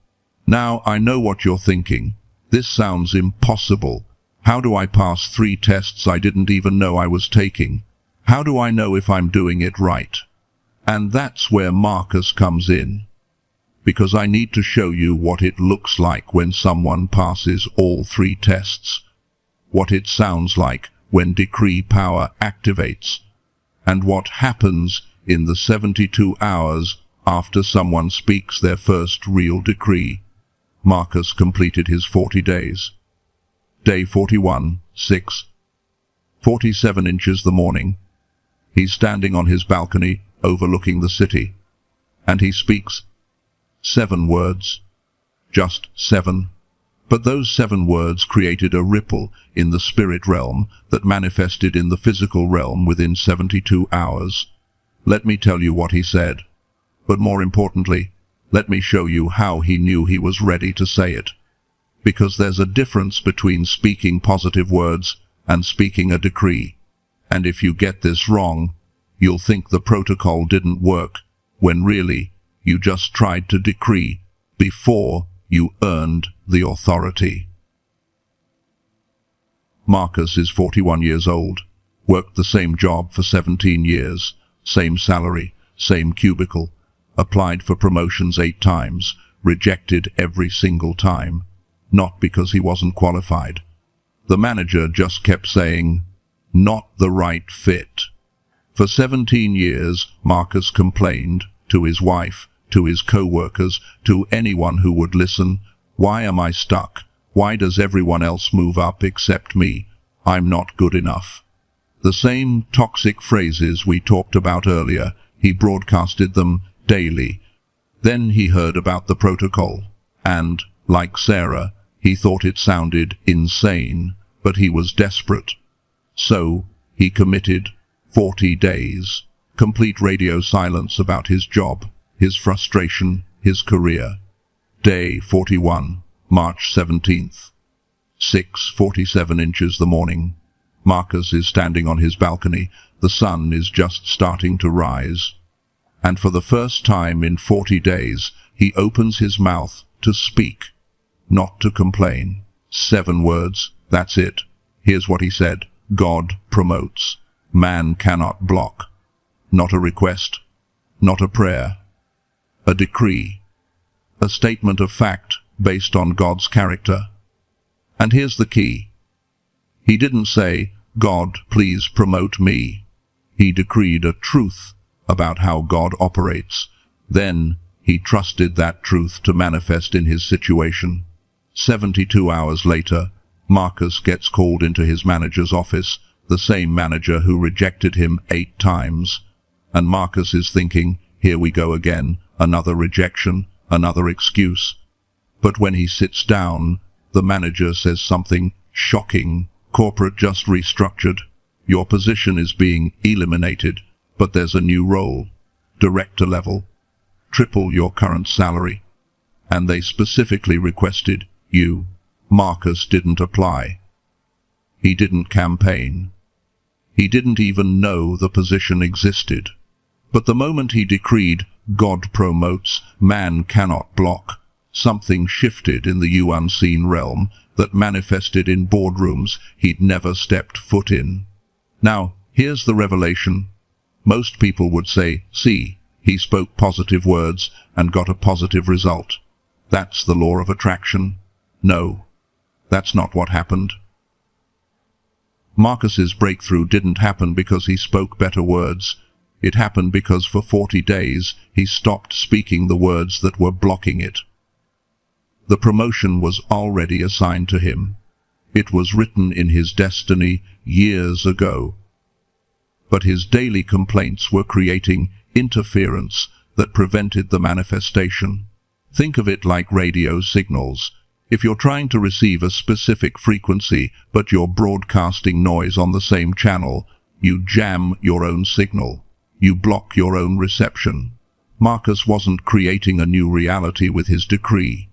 Now I know what you're thinking. This sounds impossible. How do I pass 3 tests I didn't even know I was taking? How do I know if I'm doing it right? And that's where Marcus comes in. Because I need to show you what it looks like when someone passes all 3 tests, what it sounds like when decree power activates, and what happens in the 72 hours after someone speaks their first real decree. Marcus completed his 40 days. Day 41, 6:47 inches the morning. He's standing on his balcony overlooking the city, and he speaks 7 words. Just 7. But those 7 words created a ripple in the spirit realm that manifested in the physical realm within 72 hours. Let me tell you what he said. But more importantly, let me show you how he knew he was ready to say it. Because there's a difference between speaking positive words and speaking a decree. And if you get this wrong, you'll think the protocol didn't work, when really, you just tried to decree before you earned the authority. Marcus is 41 years old, worked the same job for 17 years, same salary, same cubicle, applied for promotions 8 times, rejected every single time, not because he wasn't qualified. The manager just kept saying, "Not the right fit." For 17 years, Marcus complained to his wife, to his co-workers, to anyone who would listen, "Why am I stuck? Why does everyone else move up except me? I'm not good enough." The same toxic phrases we talked about earlier, he broadcasted them daily. Then he heard about the protocol, and, like Sarah, he thought it sounded insane, but he was desperate. So, he committed 40 days, complete radio silence about his job, his frustration, his career. Day 41, March 17th. 6:47 inches the morning. Marcus is standing on his balcony. The sun is just starting to rise. And for the first time in 40 days, he opens his mouth to speak, not to complain. 7 words, that's it. Here's what he said. God promotes. Man cannot block. Not a request, not a prayer. A decree, a statement of fact based on God's character. And here's the key. He didn't say, "God, please promote me." He decreed a truth about how God operates. Then he trusted that truth to manifest in his situation. 72 hours later, Marcus gets called into his manager's office, the same manager who rejected him 8 times. And Marcus is thinking, here we go again. Another rejection, another excuse. But when he sits down, the manager says something shocking, Corporate just restructured. Your position is being eliminated, but there's a new role. Director level. Triple your current salary. And they specifically requested you. Marcus didn't apply. He didn't campaign. He didn't even know the position existed. But the moment he decreed, God promotes, man cannot block, something shifted in the unseen realm that manifested in boardrooms he'd never stepped foot in. Now, here's the revelation. Most people would say, see, he spoke positive words and got a positive result. That's the law of attraction. No, that's not what happened. Marcus's breakthrough didn't happen because he spoke better words. It happened because for 40 days he stopped speaking the words that were blocking it. The promotion was already assigned to him. It was written in his destiny years ago. But his daily complaints were creating interference that prevented the manifestation. Think of it like radio signals. If you're trying to receive a specific frequency, but you're broadcasting noise on the same channel, you jam your own signal. You block your own reception. Marcus wasn't creating a new reality with his decree.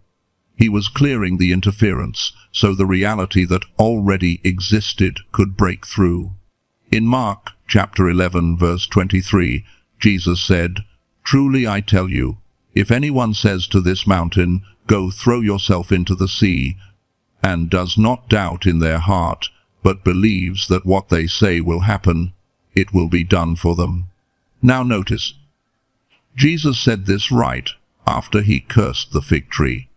He was clearing the interference, so the reality that already existed could break through. In Mark chapter 11, verse 23, Jesus said, "Truly I tell you, if anyone says to this mountain, 'Go throw yourself into the sea,' and does not doubt in their heart, but believes that what they say will happen, it will be done for them." Now notice, Jesus said this right after he cursed the fig tree.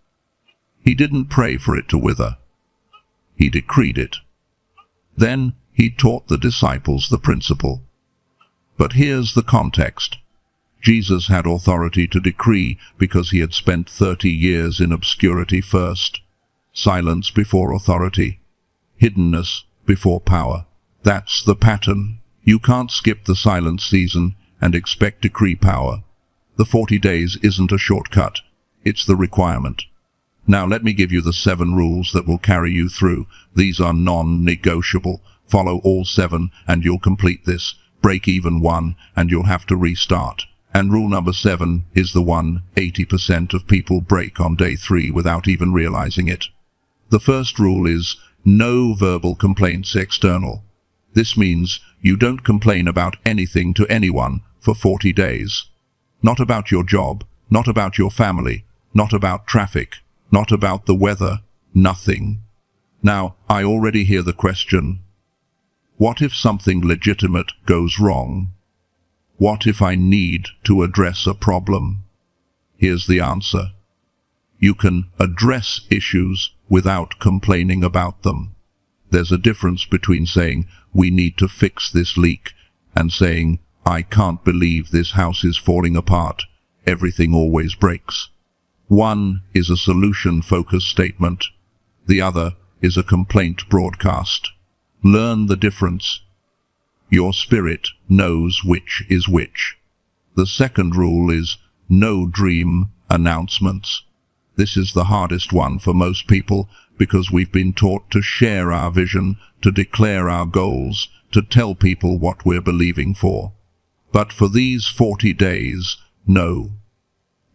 He didn't pray for it to wither. He decreed it. Then he taught the disciples the principle. But here's the context. Jesus had authority to decree because he had spent 30 years in obscurity first. Silence before authority. Hiddenness before power. That's the pattern. You can't skip the silence season and expect decree power. The 40 days isn't a shortcut. It's the requirement. Now let me give you the 7 rules that will carry you through. These are non-negotiable. Follow all 7 and you'll complete this. Break even 1 and you'll have to restart. And rule number 7 is the one 80% of people break on day 3 without even realizing it. The first rule is no verbal complaints external. This means you don't complain about anything to anyone for 40 days. Not about your job, not about your family, not about traffic, not about the weather, nothing. Now, I already hear the question, what if something legitimate goes wrong? What if I need to address a problem? Here's the answer. You can address issues without complaining about them. There's a difference between saying, we need to fix this leak, and saying, I can't believe this house is falling apart. Everything always breaks. One is a solution-focused statement. The other is a complaint broadcast. Learn the difference. Your spirit knows which is which. The second rule is no dream announcements. This is the hardest one for most people because we've been taught to share our vision, to declare our goals, to tell people what we're believing for. But for these 40 days, no.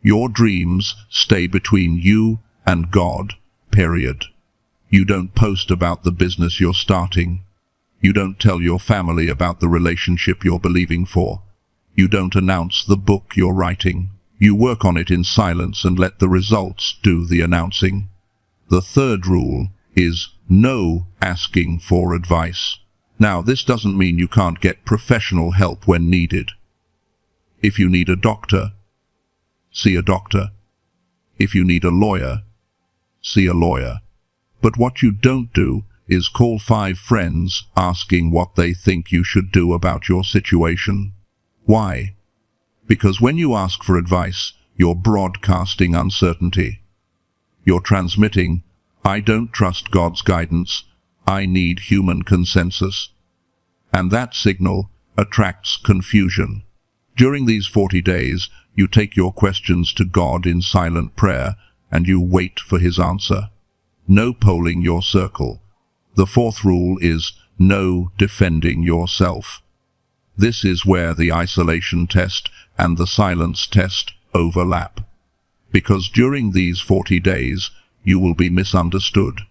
Your dreams stay between you and God, period. You don't post about the business you're starting. You don't tell your family about the relationship you're believing for. You don't announce the book you're writing. You work on it in silence and let the results do the announcing. The third rule is no asking for advice. Now, this doesn't mean you can't get professional help when needed. If you need a doctor, see a doctor. If you need a lawyer, see a lawyer. But what you don't do is call 5 friends asking what they think you should do about your situation. Why? Because when you ask for advice, you're broadcasting uncertainty. You're transmitting, I don't trust God's guidance, I need human consensus. And that signal attracts confusion. During these 40 days, you take your questions to God in silent prayer, and you wait for his answer. No polling your circle. The fourth rule is no defending yourself. This is where the isolation test and the silence test overlap. Because during these 40 days, you will be misunderstood.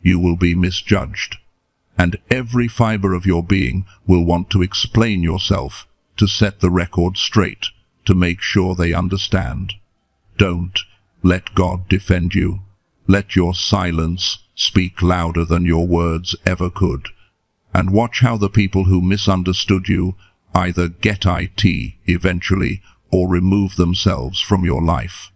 You will be misjudged. And every fiber of your being will want to explain yourself, to set the record straight, to make sure they understand. Don't let God defend you. Let your silence speak louder than your words ever could. And watch how the people who misunderstood you either get it eventually or remove themselves from your life.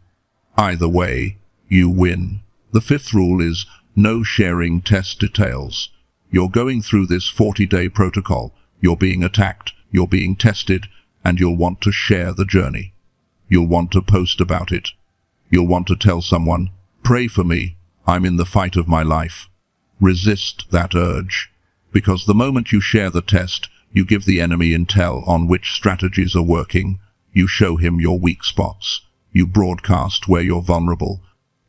Either way, you win. The fifth rule is no sharing test details. You're going through this 40-day protocol. You're being attacked, you're being tested, and you'll want to share the journey. You'll want to post about it. You'll want to tell someone, "Pray for me, I'm in the fight of my life." Resist that urge, because the moment you share the test, you give the enemy intel on which strategies are working. You show him your weak spots. You broadcast where you're vulnerable.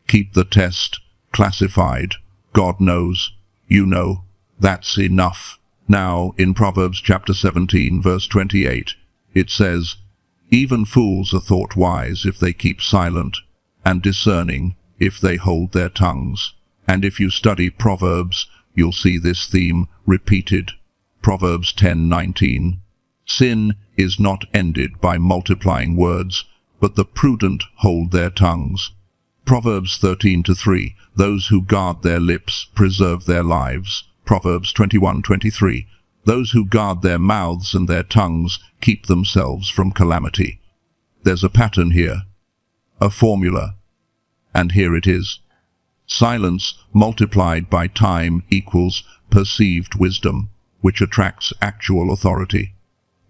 Keep the test classified. God knows. You know. That's enough. Now, in Proverbs chapter 17, verse 28, it says, "Even fools are thought wise if they keep silent, and discerning if they hold their tongues." And if you study Proverbs, you'll see this theme repeated. Proverbs 10:19. "Sin is not ended by multiplying words, but the prudent hold their tongues." Proverbs 13:3. "Those who guard their lips preserve their lives." Proverbs 21:23. "Those who guard their mouths and their tongues keep themselves from calamity." There's a pattern here, a formula, and here it is. Silence multiplied by time equals perceived wisdom, which attracts actual authority.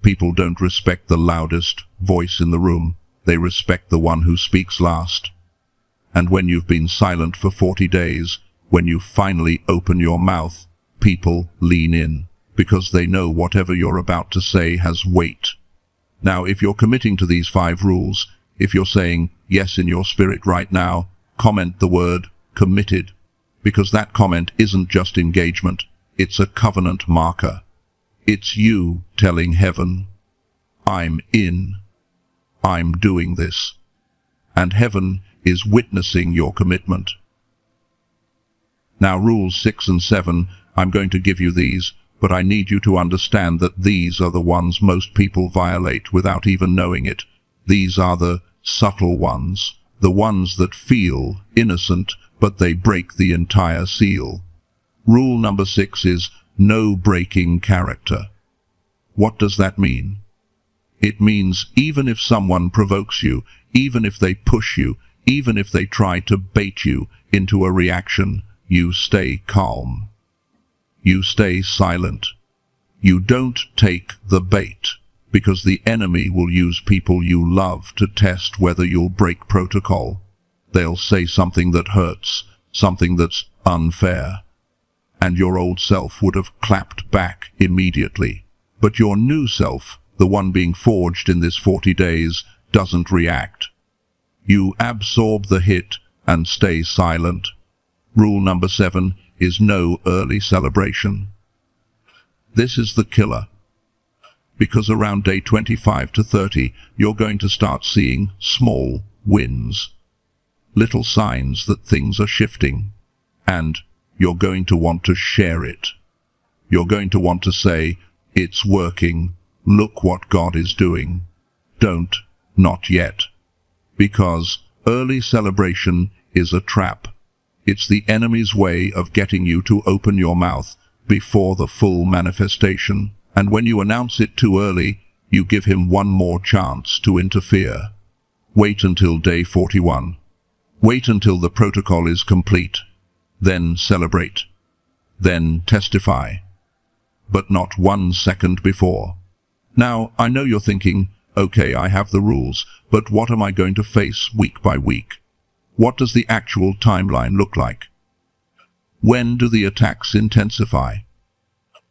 People don't respect the loudest voice in the room. They respect the one who speaks last. And when you've been silent for 40 days, when you finally open your mouth, people lean in, because they know whatever you're about to say has weight. Now, if you're committing to these 5 rules, if you're saying yes in your spirit right now, comment the word committed, because that comment isn't just engagement, it's a covenant marker. It's you telling heaven, "I'm in. I'm doing this." And heaven is witnessing your commitment. Now, rules 6 and 7, I'm going to give you these, but I need you to understand that these are the ones most people violate without even knowing it. These are the subtle ones, the ones that feel innocent, but they break the entire seal. Rule number 6 is no breaking character. What does that mean? It means even if someone provokes you, even if they push you, even if they try to bait you into a reaction, you stay calm. You stay silent. You don't take the bait, because the enemy will use people you love to test whether you'll break protocol. They'll say something that hurts, something that's unfair, and your old self would have clapped back immediately. But your new self, the one being forged in this 40 days, doesn't react. You absorb the hit and stay silent. Rule number 7 is no early celebration. This is the killer, because around day 25 to 30, you're going to start seeing small wins, little signs that things are shifting, and you're going to want to share it. You're going to want to say, "It's working, look what God is doing." Don't, not yet, because early celebration is a trap. It's the enemy's way of getting you to open your mouth before the full manifestation, and when you announce it too early, you give him one more chance to interfere. Wait until day 41. Wait until the protocol is complete. Then celebrate. Then testify. But not 1 second before. Now, I know you're thinking, okay, I have the rules, but what am I going to face week by week? What does the actual timeline look like? When do the attacks intensify?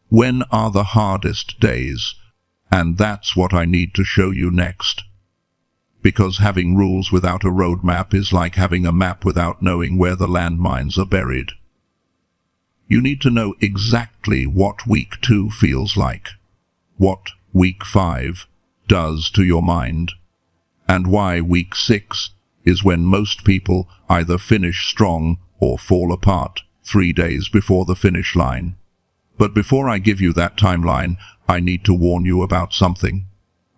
When are the hardest days? And that's what I need to show you next. Because having rules without a roadmap is like having a map without knowing where the landmines are buried. You need to know exactly what week 2 feels like, what week 5 does to your mind, and why week 6 is when most people either finish strong or fall apart 3 days before the finish line. But before I give you that timeline, I need to warn you about something.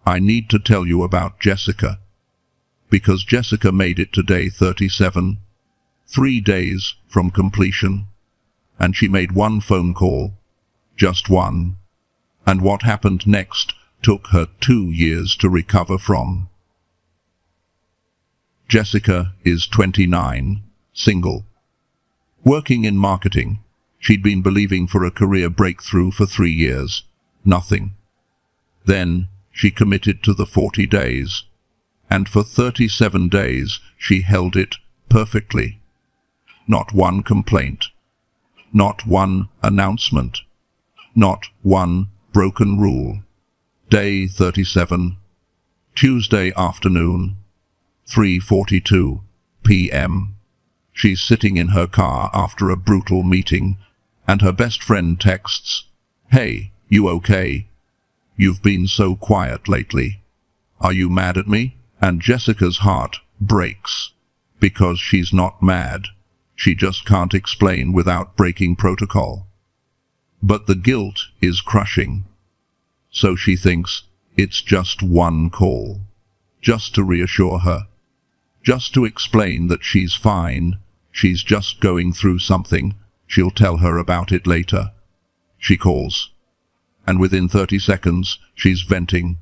I need to tell you about Jessica. Because Jessica made it to day 37, 3 days from completion, and she made one phone call, just one, and what happened next took her 2 years to recover from. Jessica is 29, single. Working in marketing, she'd been believing for a career breakthrough for 3 years. Nothing. Then she committed to the 40 days, and for 37 days she held it perfectly. Not one complaint, not one announcement, not one broken rule. Day 37, Tuesday afternoon, 3:42 p.m. She's sitting in her car after a brutal meeting, and her best friend texts, "Hey, you okay? You've been so quiet lately. Are you mad at me?" And Jessica's heart breaks, because she's not mad. She just can't explain without breaking protocol. But the guilt is crushing. So she thinks it's just one call, just to reassure her, just to explain that she's fine, she's just going through something, she'll tell her about it later. She calls, and within 30 seconds she's venting.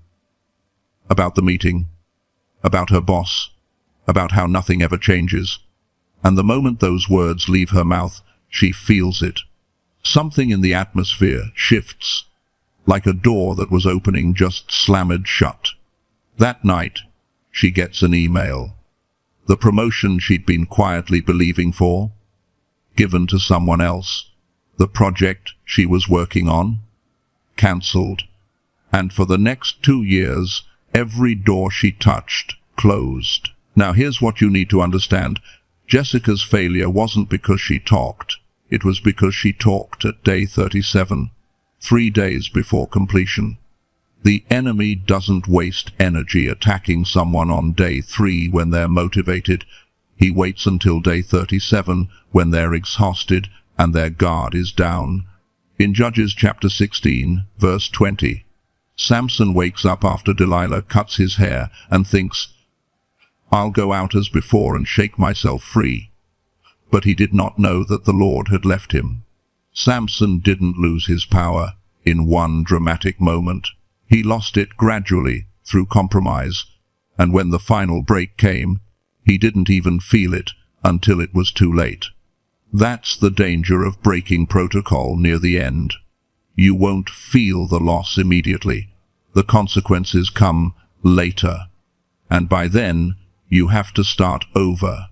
About the meeting, about her boss, about how nothing ever changes. And the moment those words leave her mouth, she feels it. Something in the atmosphere shifts, like a door that was opening just slammed shut. That night, she gets an email. The promotion she'd been quietly believing for, given to someone else. The project she was working on, cancelled. And for the next 2 years, every door she touched closed. Now here's what you need to understand. Jessica's failure wasn't because she talked. It was because she talked at day 37, 3 days before completion. The enemy doesn't waste energy attacking someone on day 3 when they're motivated. He waits until day 37 when they're exhausted and their guard is down. In Judges chapter 16, verse 20, Samson wakes up after Delilah cuts his hair and thinks, "I'll go out as before and shake myself free." But he did not know that the Lord had left him. Samson didn't lose his power in one dramatic moment. He lost it gradually through compromise, and when the final break came, he didn't even feel it until it was too late. That's the danger of breaking protocol near the end. You won't feel the loss immediately. The consequences come later, and by then, you have to start over.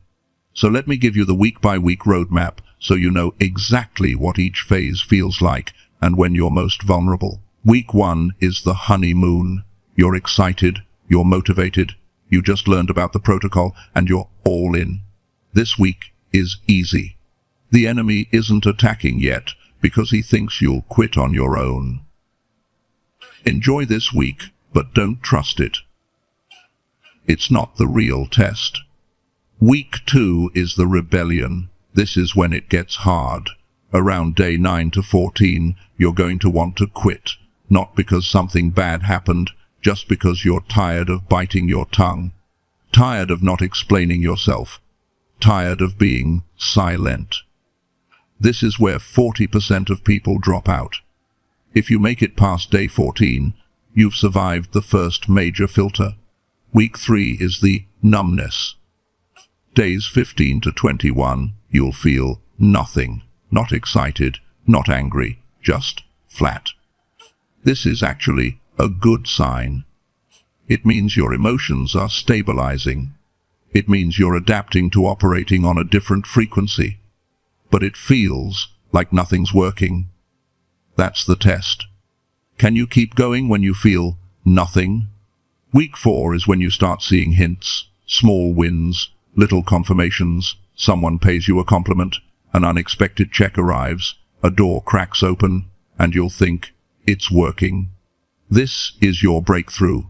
So let me give you the week-by-week roadmap so you know exactly what each phase feels like and when you're most vulnerable. Week 1 is the honeymoon. You're excited, you're motivated, you just learned about the protocol, and you're all in. This week is easy. The enemy isn't attacking yet because he thinks you'll quit on your own. Enjoy this week, but don't trust it. It's not the real test. Week 2 is the rebellion. This is when it gets hard. Around day 9 to 14, you're going to want to quit. Not because something bad happened, just because you're tired of biting your tongue. Tired of not explaining yourself. Tired of being silent. This is where 40% of people drop out. If you make it past day 14, you've survived the first major filter. Week 3 is the numbness. Days 15 to 21, you'll feel nothing. Not excited, not angry, just flat. This is actually a good sign. It means your emotions are stabilizing. It means you're adapting to operating on a different frequency. But it feels like nothing's working. That's the test. Can you keep going when you feel nothing? Week 4 is when you start seeing hints, small wins, little confirmations. Someone pays you a compliment, an unexpected check arrives, a door cracks open, and you'll think, it's working. This is your breakthrough.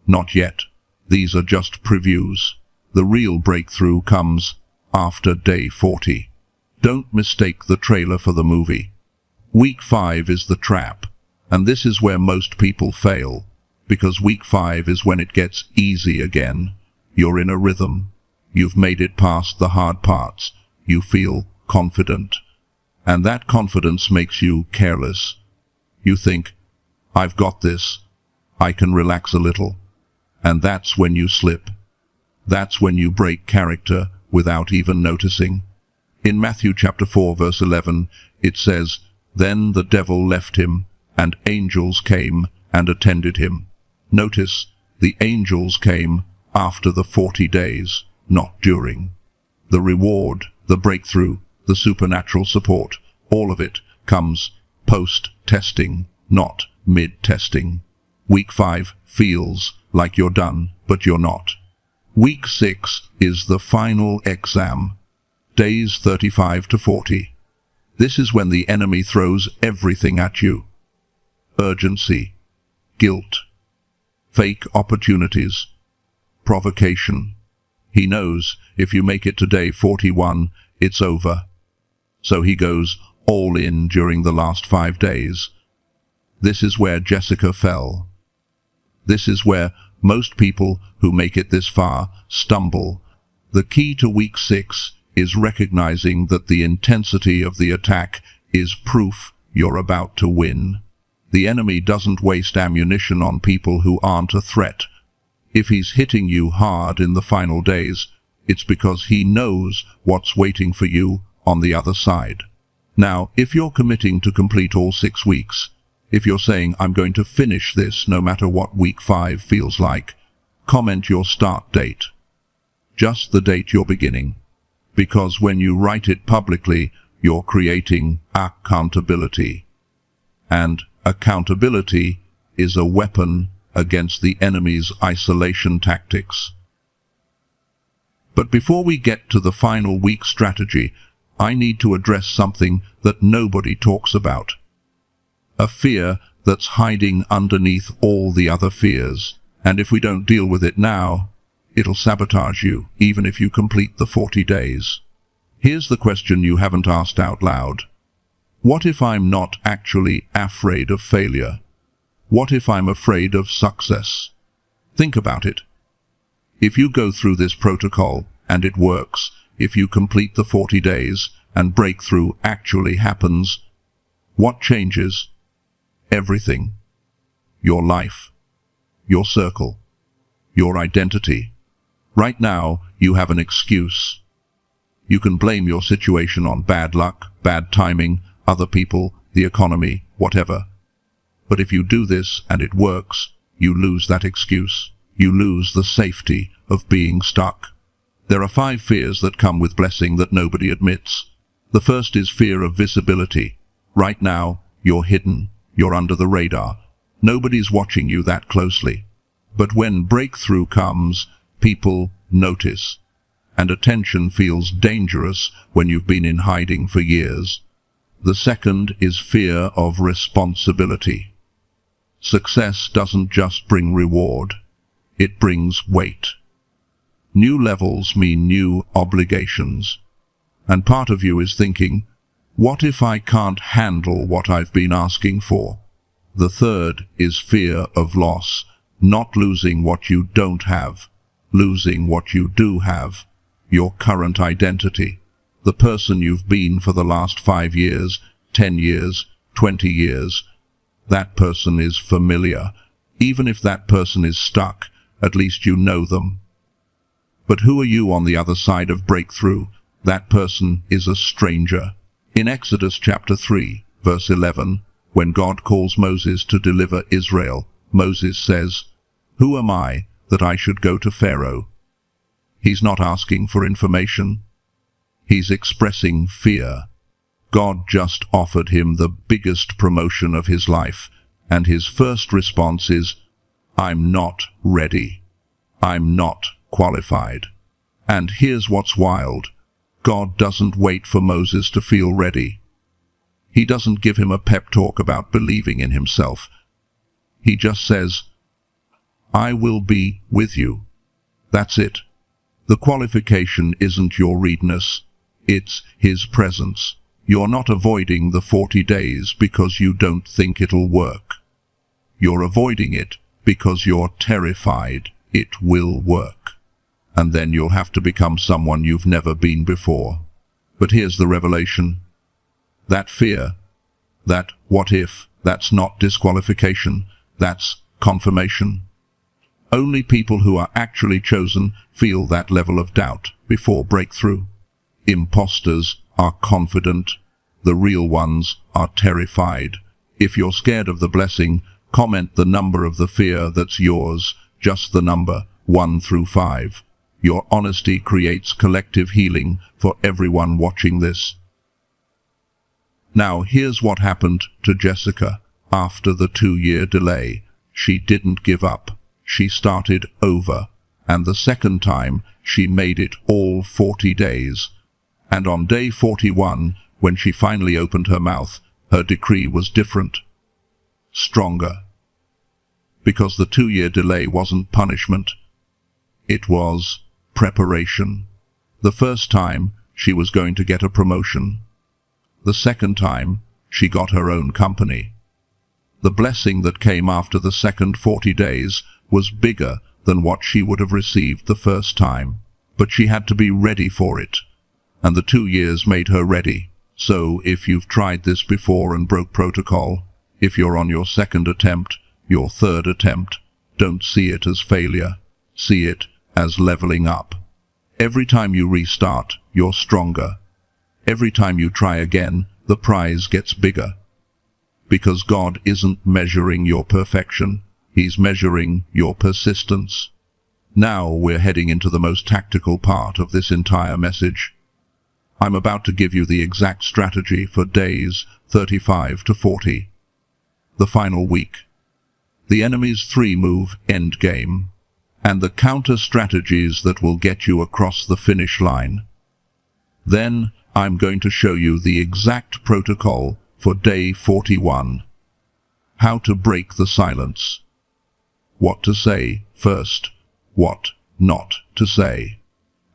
Not yet. These are just previews. The real breakthrough comes after day 40. Don't mistake the trailer for the movie. Week 5 is the trap, and this is where most people fail, because week 5 is when it gets easy again. You're in a rhythm. You've made it past the hard parts. You feel confident. And that confidence makes you careless. You think, I've got this. I can relax a little. And that's when you slip. That's when you break character without even noticing. In Matthew chapter 4 verse 11, it says, "Then the devil left him, and angels came and attended him." Notice, the angels came after the 40 days, not during. The reward, the breakthrough, the supernatural support, all of it comes post-testing, not mid-testing. Week 5 feels like you're done, but you're not. Week 6 is the final exam. Days 35 to 40. This is when the enemy throws everything at you. Urgency, guilt, fake opportunities, provocation. He knows if you make it to day 41, it's over. So he goes all in during the last 5 days. This is where Jessica fell. This is where most people who make it this far stumble. The key to week 6 is recognizing that the intensity of the attack is proof you're about to win. The enemy doesn't waste ammunition on people who aren't a threat. If he's hitting you hard in the final days, it's because he knows what's waiting for you on the other side. Now, if you're committing to complete all 6 weeks, if you're saying, I'm going to finish this no matter what week 5 feels like, comment your start date. Just the date you're beginning. Because when you write it publicly, you're creating accountability. And accountability is a weapon against the enemy's isolation tactics. But before we get to the final week strategy, I need to address something that nobody talks about. A fear that's hiding underneath all the other fears. And if we don't deal with it now, it'll sabotage you, even if you complete the 40 days. Here's the question you haven't asked out loud. What if I'm not actually afraid of failure? What if I'm afraid of success? Think about it. If you go through this protocol, and it works, if you complete the 40 days, and breakthrough actually happens, what changes? Everything. Your life. Your circle. Your identity. Right now, you have an excuse. You can blame your situation on bad luck, bad timing, other people, the economy, whatever. But if you do this and it works, you lose that excuse. You lose the safety of being stuck. There are 5 fears that come with blessing that nobody admits. The first is fear of visibility. Right now, you're hidden. You're under the radar. Nobody's watching you that closely. But when breakthrough comes, people notice. And attention feels dangerous when you've been in hiding for years. The second is fear of responsibility. Success doesn't just bring reward. It brings weight. New levels mean new obligations. And part of you is thinking, what if I can't handle what I've been asking for? The third is fear of loss, not losing what you don't have, losing what you do have, your current identity, the person you've been for the last 5 years, 10 years, 20 years. That person is familiar. Even if that person is stuck, at least you know them. But who are you on the other side of breakthrough? That person is a stranger. In Exodus chapter 3, verse 11, when God calls Moses to deliver Israel, Moses says, "Who am I that I should go to Pharaoh?" He's not asking for information. He's expressing fear. God just offered him the biggest promotion of his life, and his first response is, "I'm not ready. I'm not qualified." And here's what's wild. God doesn't wait for Moses to feel ready. He doesn't give him a pep talk about believing in himself. He just says, I will be with you. That's it. The qualification isn't your readiness, it's his presence. You're not avoiding the 40 days because you don't think it'll work. You're avoiding it because you're terrified it will work. And then you'll have to become someone you've never been before. But here's the revelation. That fear, that what if, that's not disqualification, that's confirmation. Only people who are actually chosen feel that level of doubt before breakthrough. Imposters are confident. The real ones are terrified. If you're scared of the blessing, comment the number of the fear that's yours, just the number, 1 through 5. Your honesty creates collective healing for everyone watching this. Now here's what happened to Jessica after the 2-year delay. She didn't give up. She started over, and the second time she made it all 40 days. And on day 41, when she finally opened her mouth, her decree was different, stronger. Because the 2-year delay wasn't punishment, it was preparation. The first time, she was going to get a promotion. The second time, she got her own company. The blessing that came after the second 40 days was bigger than what she would have received the first time, but she had to be ready for it, and the 2 years made her ready. So if you've tried this before and broke protocol, if you're on your second attempt, your third attempt, don't see it as failure. See it as leveling up. Every time you restart, you're stronger. Every time you try again, the prize gets bigger. Because God isn't measuring your perfection, He's measuring your persistence. Now we're heading into the most tactical part of this entire message. I'm about to give you the exact strategy for days 35 to 40. The final week. The enemy's 3-move endgame, and the counter-strategies that will get you across the finish line. Then I'm going to show you the exact protocol for day 41. How to break the silence. What to say first, what not to say,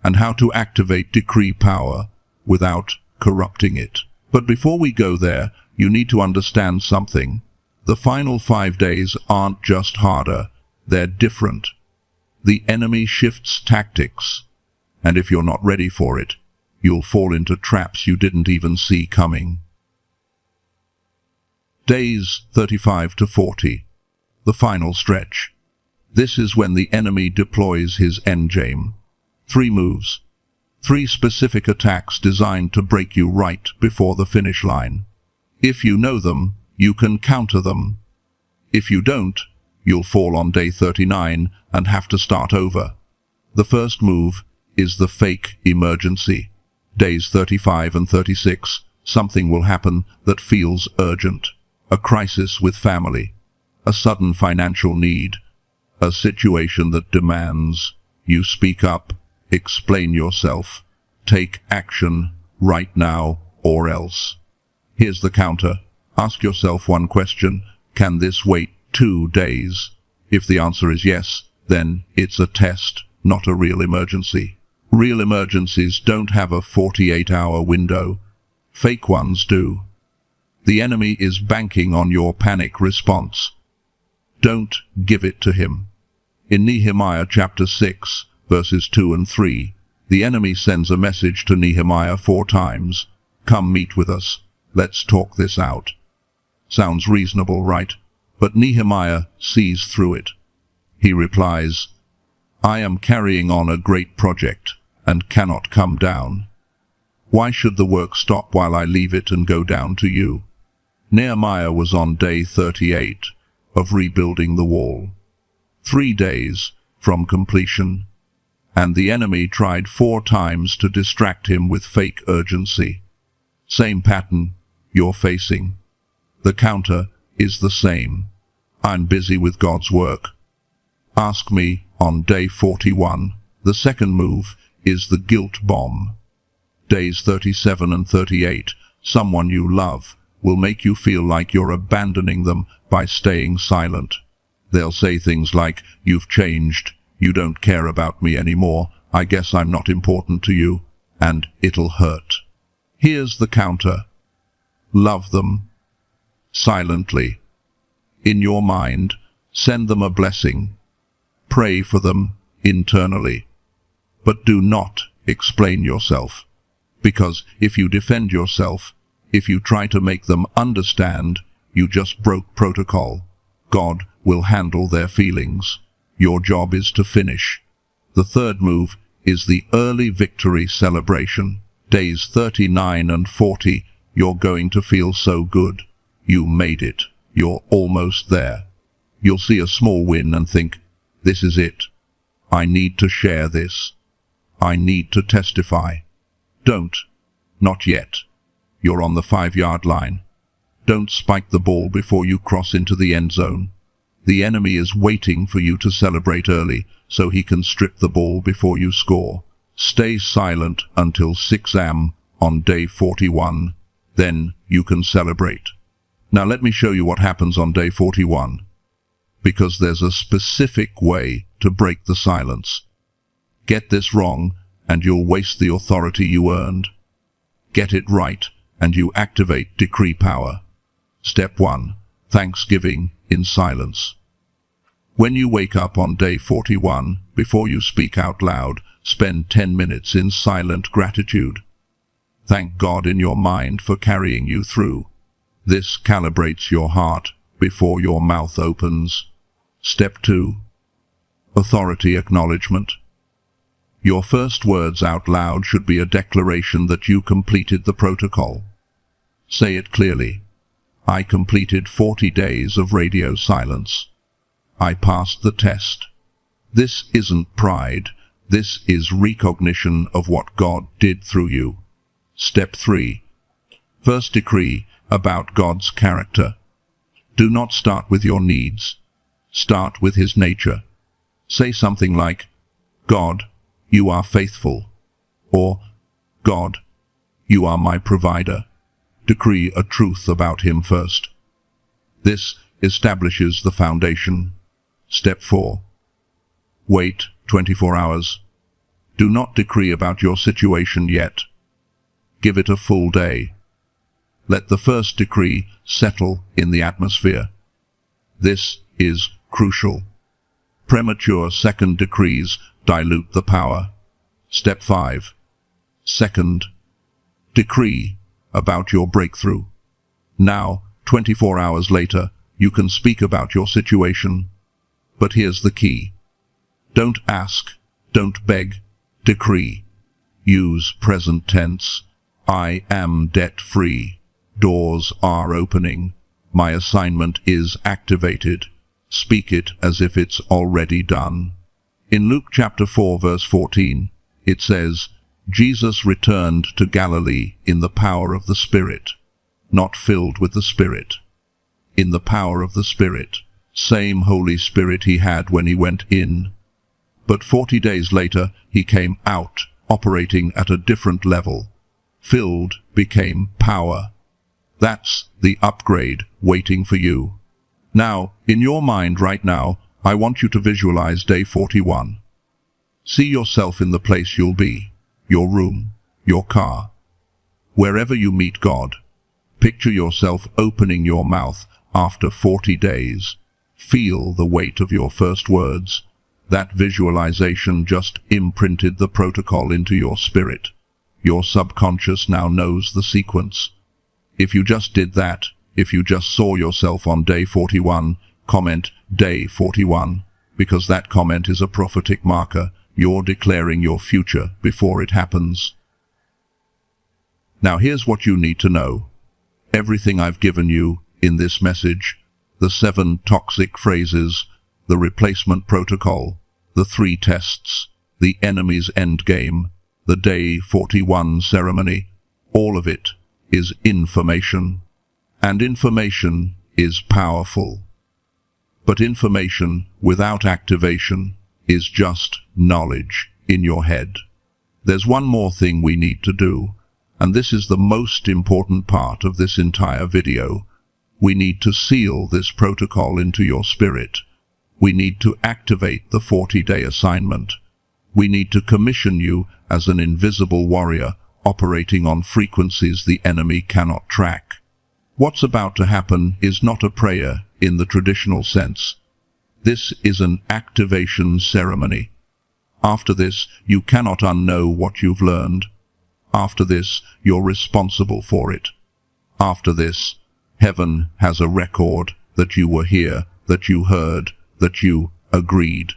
and how to activate decree power without corrupting it. But before we go there, you need to understand something. The final 5 days aren't just harder, they're different. The enemy shifts tactics, and if you're not ready for it, you'll fall into traps you didn't even see coming. Days 35 to 40. The final stretch. This is when the enemy deploys his endgame. 3 moves. 3 specific attacks designed to break you right before the finish line. If you know them, you can counter them. If you don't, you'll fall on day 39 and have to start over. The first move is the fake emergency. Days 35 and 36, something will happen that feels urgent. A crisis with family, a sudden financial need, a situation that demands you speak up, explain yourself, take action right now or else. Here's the counter. Ask yourself one question. Can this wait 2 days? If the answer is yes, then it's a test, not a real emergency. Real emergencies don't have a 48-hour window. Fake ones do. The enemy is banking on your panic response. Don't give it to him. In Nehemiah chapter 6, verses 2 and 3, the enemy sends a message to Nehemiah 4 times. Come meet with us. Let's talk this out. Sounds reasonable, right? But Nehemiah sees through it. He replies, I am carrying on a great project and cannot come down. Why should the work stop while I leave it and go down to you? Nehemiah was on day 38 of rebuilding the wall. 3 days from completion, and the enemy tried 4 times to distract him with fake urgency. Same pattern you're facing. The counter is the same. I'm busy with God's work. Ask me on day 41. The second move is the guilt bomb. Days 37 and 38. Someone you love will make you feel like you're abandoning them by staying silent. They'll say things like, "You've changed, you don't care about me anymore, I guess I'm not important to you," and it'll hurt. Here's the counter. Love them. Silently. In your mind, send them a blessing. Pray for them internally. But do not explain yourself. Because if you defend yourself, if you try to make them understand, you just broke protocol. God will handle their feelings. Your job is to finish. The third move is the early victory celebration. Days 39 and 40, you're going to feel so good. You made it. You're almost there. You'll see a small win and think, "This is it. I need to share this. I need to testify." Don't. Not yet. You're on the 5-yard line. Don't spike the ball before you cross into the end zone. The enemy is waiting for you to celebrate early so he can strip the ball before you score. Stay silent until 6 a.m. on day 41. Then you can celebrate. Now let me show you what happens on day 41. Because there's a specific way to break the silence. Get this wrong, and you'll waste the authority you earned. Get it right, and you activate decree power. Step 1. Thanksgiving in silence. When you wake up on day 41, before you speak out loud, spend 10 minutes in silent gratitude. Thank God in your mind for carrying you through. This calibrates your heart before your mouth opens. Step 2. Authority acknowledgement. Your first words out loud should be a declaration that you completed the protocol. Say it clearly. I completed 40 days of radio silence. I passed the test. This isn't pride. This is recognition of what God did through you. Step 3. First decree about God's character. Do not start with your needs. Start with His nature. Say something like, "God, you are faithful," or "God, you are my provider." Decree a truth about Him first. This establishes the foundation. Step 4. Wait 24 hours. Do not decree about your situation yet. Give it a full day. Let the first decree settle in the atmosphere. This is crucial. Premature second decrees dilute the power. Step 5. Second, decree about your breakthrough. Now, 24 hours later, you can speak about your situation. But here's the key. Don't ask, don't beg, decree. Use present tense. I am debt-free. Doors are opening. My assignment is activated. Speak it as if it's already done. In Luke chapter 4 verse 14, it says, Jesus returned to Galilee in the power of the Spirit, not filled with the Spirit. In the power of the Spirit, same Holy Spirit he had when he went in. But 40 days later, he came out, operating at a different level. Filled became power. That's the upgrade waiting for you. Now, in your mind right now, I want you to visualize day 41. See yourself in the place you'll be, your room, your car. Wherever you meet God, picture yourself opening your mouth after 40 days. Feel the weight of your first words. That visualization just imprinted the protocol into your spirit. Your subconscious now knows the sequence. If you just did that, if you just saw yourself on day 41, comment day 41, because that comment is a prophetic marker. You're declaring your future before it happens. Now here's what you need to know. Everything I've given you in this message, the 7 toxic phrases, the replacement protocol, the 3 tests, the enemy's endgame, the day 41 ceremony, all of it is information. And information is powerful. But information without activation is just knowledge in your head. There's one more thing we need to do, And this is the most important part of this entire video. We need to seal this protocol into your spirit. We need to activate the 40-day assignment. We need to commission you as an invisible warrior operating on frequencies the enemy cannot track. What's about to happen is not a prayer in the traditional sense. This is an activation ceremony. After this, you cannot unknow what you've learned. After this, you're responsible for it. After this, heaven has a record that you were here, that you heard, that you agreed.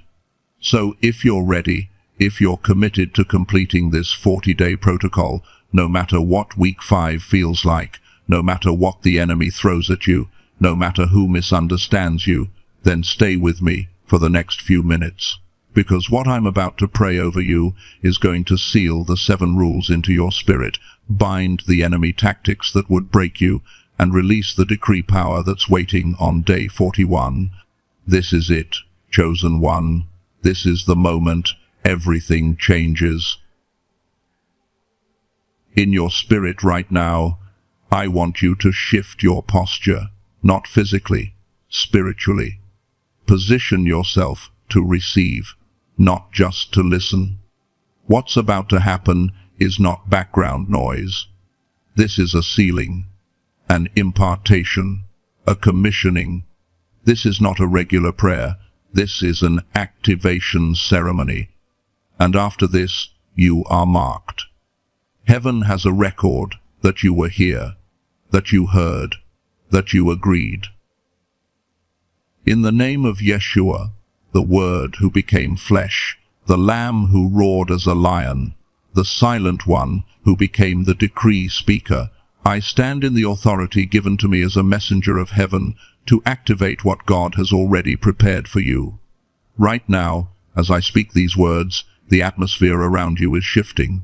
So if you're ready, if you're committed to completing this 40-day protocol, no matter what week 5 feels like, no matter what the enemy throws at you, no matter who misunderstands you, then stay with me for the next few minutes. Because what I'm about to pray over you is going to seal the 7 rules into your spirit, bind the enemy tactics that would break you, and release the decree power that's waiting on day 41. This is it, chosen one. This is the moment everything changes. In your spirit right now, I want you to shift your posture, not physically, spiritually. Position yourself to receive, not just to listen. What's about to happen is not background noise. This is a sealing, an impartation, a commissioning. This is not a regular prayer. This is an activation ceremony. And after this, you are marked. Heaven has a record that you were here, that you heard, that you agreed. In the name of Yeshua, the Word who became flesh, the Lamb who roared as a lion, the Silent One who became the decree speaker, I stand in the authority given to me as a messenger of heaven to activate what God has already prepared for you. Right now, as I speak these words, the atmosphere around you is shifting.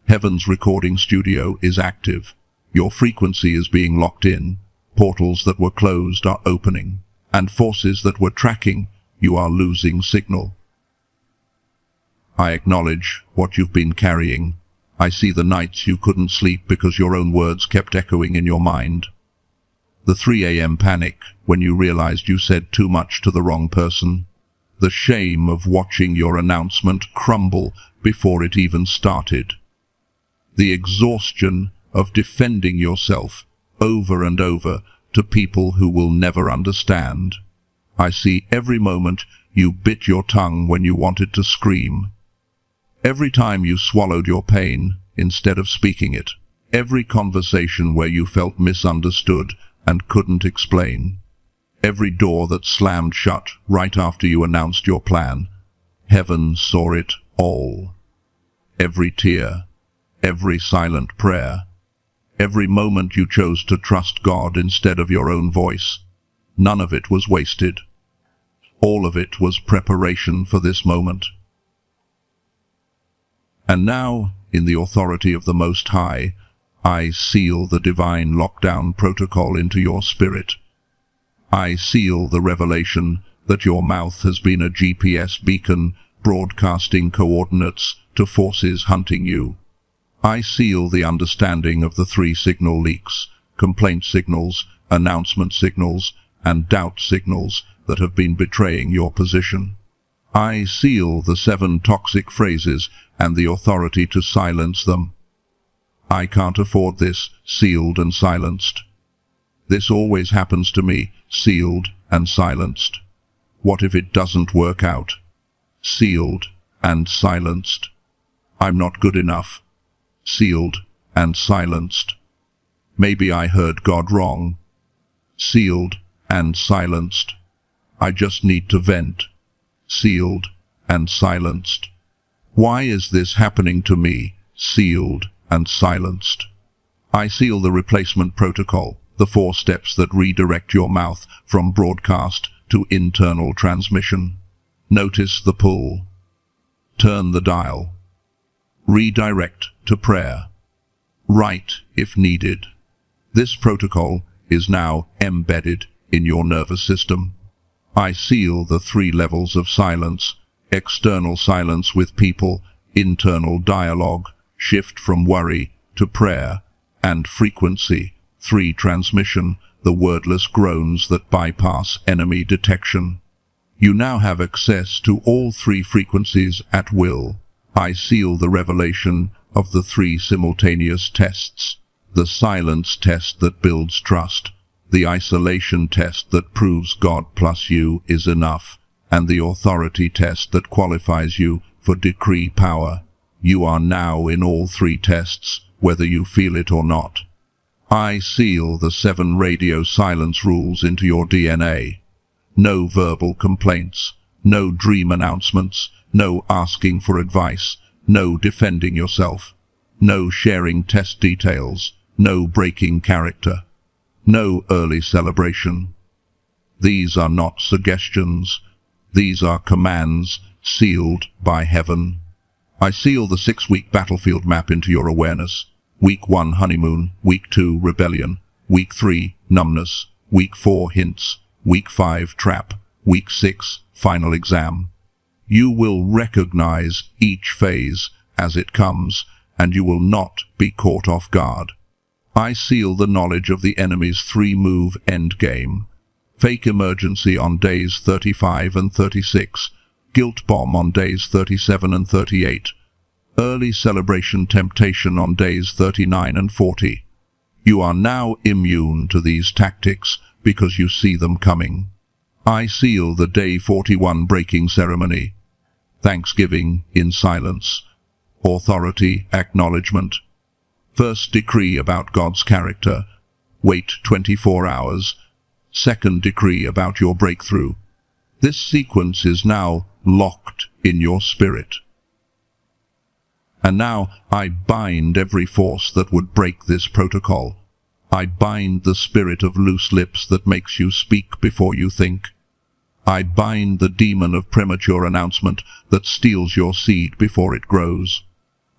Heaven's recording studio is active. Your frequency is being locked in. Portals that were closed are opening, and forces that were tracking you are losing signal. I acknowledge what you've been carrying. I see the nights you couldn't sleep because your own words kept echoing in your mind. The 3 a.m. panic when you realized you said too much to the wrong person. The shame of watching your announcement crumble before it even started. The exhaustion of defending yourself over and over to people who will never understand. I see every moment you bit your tongue when you wanted to scream. Every time you swallowed your pain instead of speaking it. Every conversation where you felt misunderstood and couldn't explain. Every door that slammed shut right after you announced your plan. Heaven saw it all. Every tear, every silent prayer, every moment you chose to trust God instead of your own voice. None of it was wasted. All of it was preparation for this moment. And now, in the authority of the Most High, I seal the divine lockdown protocol into your spirit. I seal the revelation that your mouth has been a GPS beacon broadcasting coordinates to forces hunting you. I seal the understanding of the 3 signal leaks, complaint signals, announcement signals, and doubt signals that have been betraying your position. I seal the 7 toxic phrases and the authority to silence them. I can't afford this, sealed and silenced. This always happens to me, sealed and silenced. What if it doesn't work out? Sealed and silenced. I'm not good enough. Sealed and silenced. Maybe I heard God wrong. Sealed and silenced. I just need to vent. Sealed and silenced. Why is this happening to me? Sealed and silenced. I seal the replacement protocol, the 4 steps that redirect your mouth from broadcast to internal transmission. Notice the pull. Turn the dial. Redirect to prayer. Write if needed. This protocol is now embedded in your nervous system. I seal the 3 levels of silence: external silence with people, internal dialogue, shift from worry to prayer, and frequency 3 transmission, the wordless groans that bypass enemy detection. You now have access to all 3 frequencies at will. I seal the revelation of the 3 simultaneous tests: the silence test that builds trust, the isolation test that proves God plus you is enough, and the authority test that qualifies you for decree power. You are now in all 3 tests, whether you feel it or not. I seal the 7 radio silence rules into your DNA. No verbal complaints, no dream announcements, no asking for advice, no defending yourself, no sharing test details, no breaking character, no early celebration. These are not suggestions. These are commands sealed by heaven. I seal the 6-week battlefield map into your awareness. Week 1, honeymoon. Week 2, rebellion. Week 3, numbness. Week 4, hints. Week 5, trap. Week 6, final exam. You will recognize each phase as it comes, and you will not be caught off guard. I seal the knowledge of the enemy's 3-move endgame. Fake emergency on days 35 and 36. Guilt bomb on days 37 and 38. Early celebration temptation on days 39 and 40. You are now immune to these tactics because you see them coming. I seal the day 41 breaking ceremony. Thanksgiving in silence. Authority acknowledgement. First decree about God's character. Wait 24 hours. Second decree about your breakthrough. This sequence is now locked in your spirit. And now I bind every force that would break this protocol. I bind the spirit of loose lips that makes you speak before you think. I bind the demon of premature announcement that steals your seed before it grows.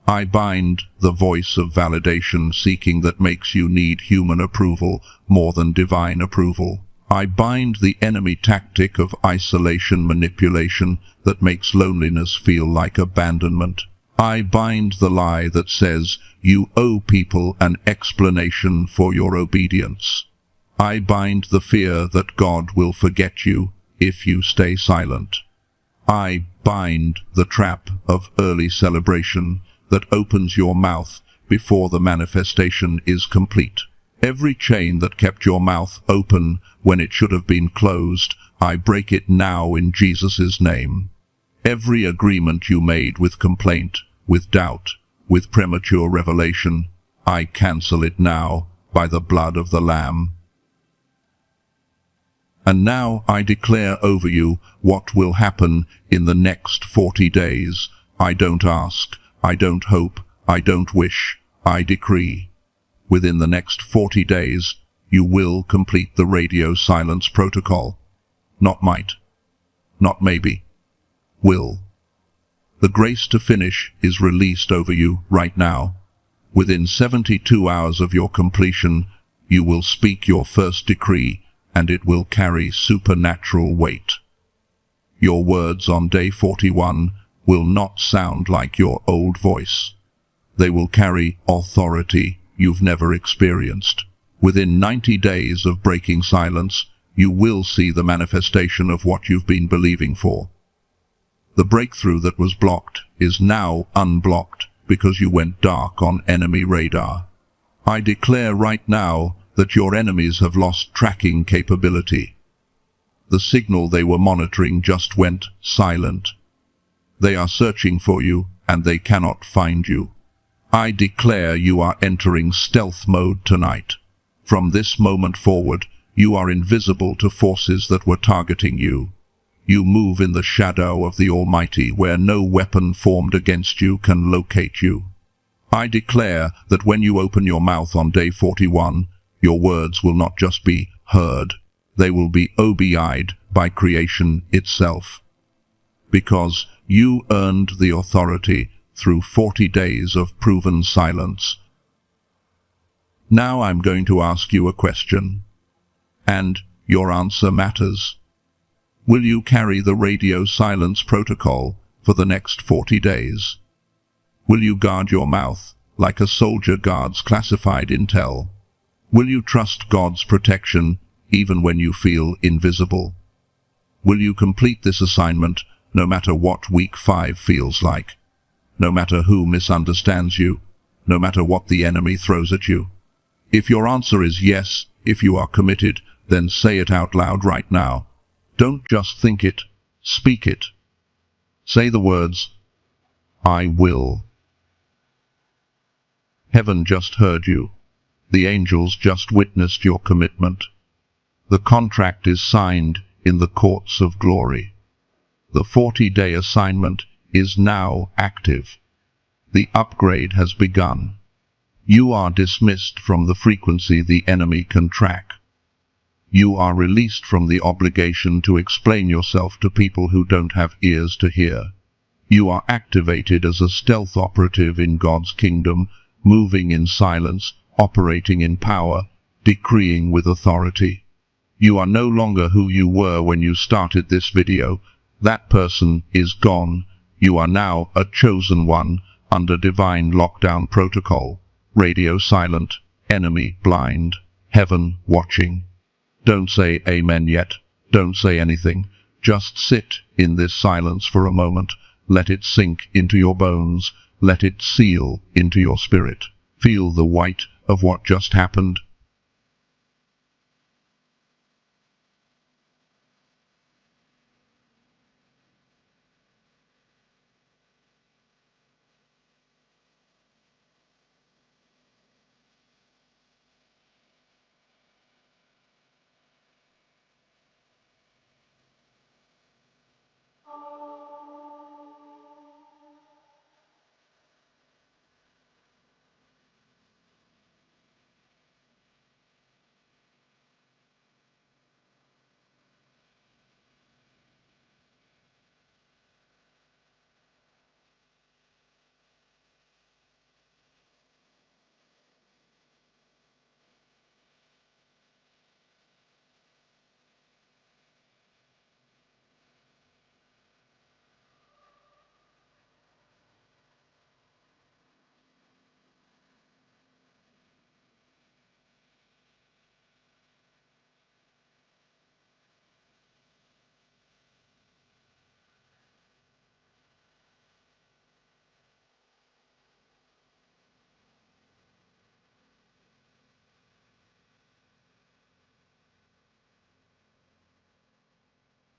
I bind the voice of validation seeking that makes you need human approval more than divine approval. I bind the enemy tactic of isolation manipulation that makes loneliness feel like abandonment. I bind the lie that says you owe people an explanation for your obedience. I bind the fear that God will forget you if you stay silent. I bind the trap of early celebration that opens your mouth before the manifestation is complete. Every chain that kept your mouth open when it should have been closed, I break it now in Jesus' name. Every agreement you made with complaint, with doubt, with premature revelation, I cancel it now by the blood of the Lamb. And now I declare over you what will happen in the next 40 days. I don't ask, I don't hope, I don't wish, I decree. Within the next 40 days, you will complete the radio silence protocol. Not might, not maybe, will. The grace to finish is released over you right now. Within 72 hours of your completion, you will speak your first decree, and it will carry supernatural weight. Your words on day 41 will not sound like your old voice. They will carry authority you've never experienced. Within 90 days of breaking silence, you will see the manifestation of what you've been believing for. The breakthrough that was blocked is now unblocked because you went dark on enemy radar. I declare right now that your enemies have lost tracking capability. The signal they were monitoring just went silent. They are searching for you, and they cannot find you. I declare you are entering stealth mode tonight. From this moment forward, you are invisible to forces that were targeting you. You move in the shadow of the Almighty, where no weapon formed against you can locate you. I declare that when you open your mouth on day 41, your words will not just be heard, they will be OBI'd by creation itself. Because you earned the authority through 40 days of proven silence. Now I'm going to ask you a question, and your answer matters. Will you carry the radio silence protocol for the next 40 days? Will you guard your mouth like a soldier guards classified intel? Will you trust God's protection even when you feel invisible? Will you complete this assignment no matter what week 5 feels like? No matter who misunderstands you? No matter what the enemy throws at you? If your answer is yes, if you are committed, then say it out loud right now. Don't just think it, speak it. Say the words, I will. Heaven just heard you. The angels just witnessed your commitment. The contract is signed in the courts of glory. The 40-day assignment is now active. The upgrade has begun. You are dismissed from the frequency the enemy can track. You are released from the obligation to explain yourself to people who don't have ears to hear. You are activated as a stealth operative in God's kingdom, moving in silence, operating in power, decreeing with authority. You are no longer who you were when you started this video. That person is gone. You are now a chosen one under divine lockdown protocol. Radio silent, enemy blind, heaven watching. Don't say amen yet. Don't say anything. Just sit in this silence for a moment. Let it sink into your bones. Let it seal into your spirit. Feel the weight of what just happened.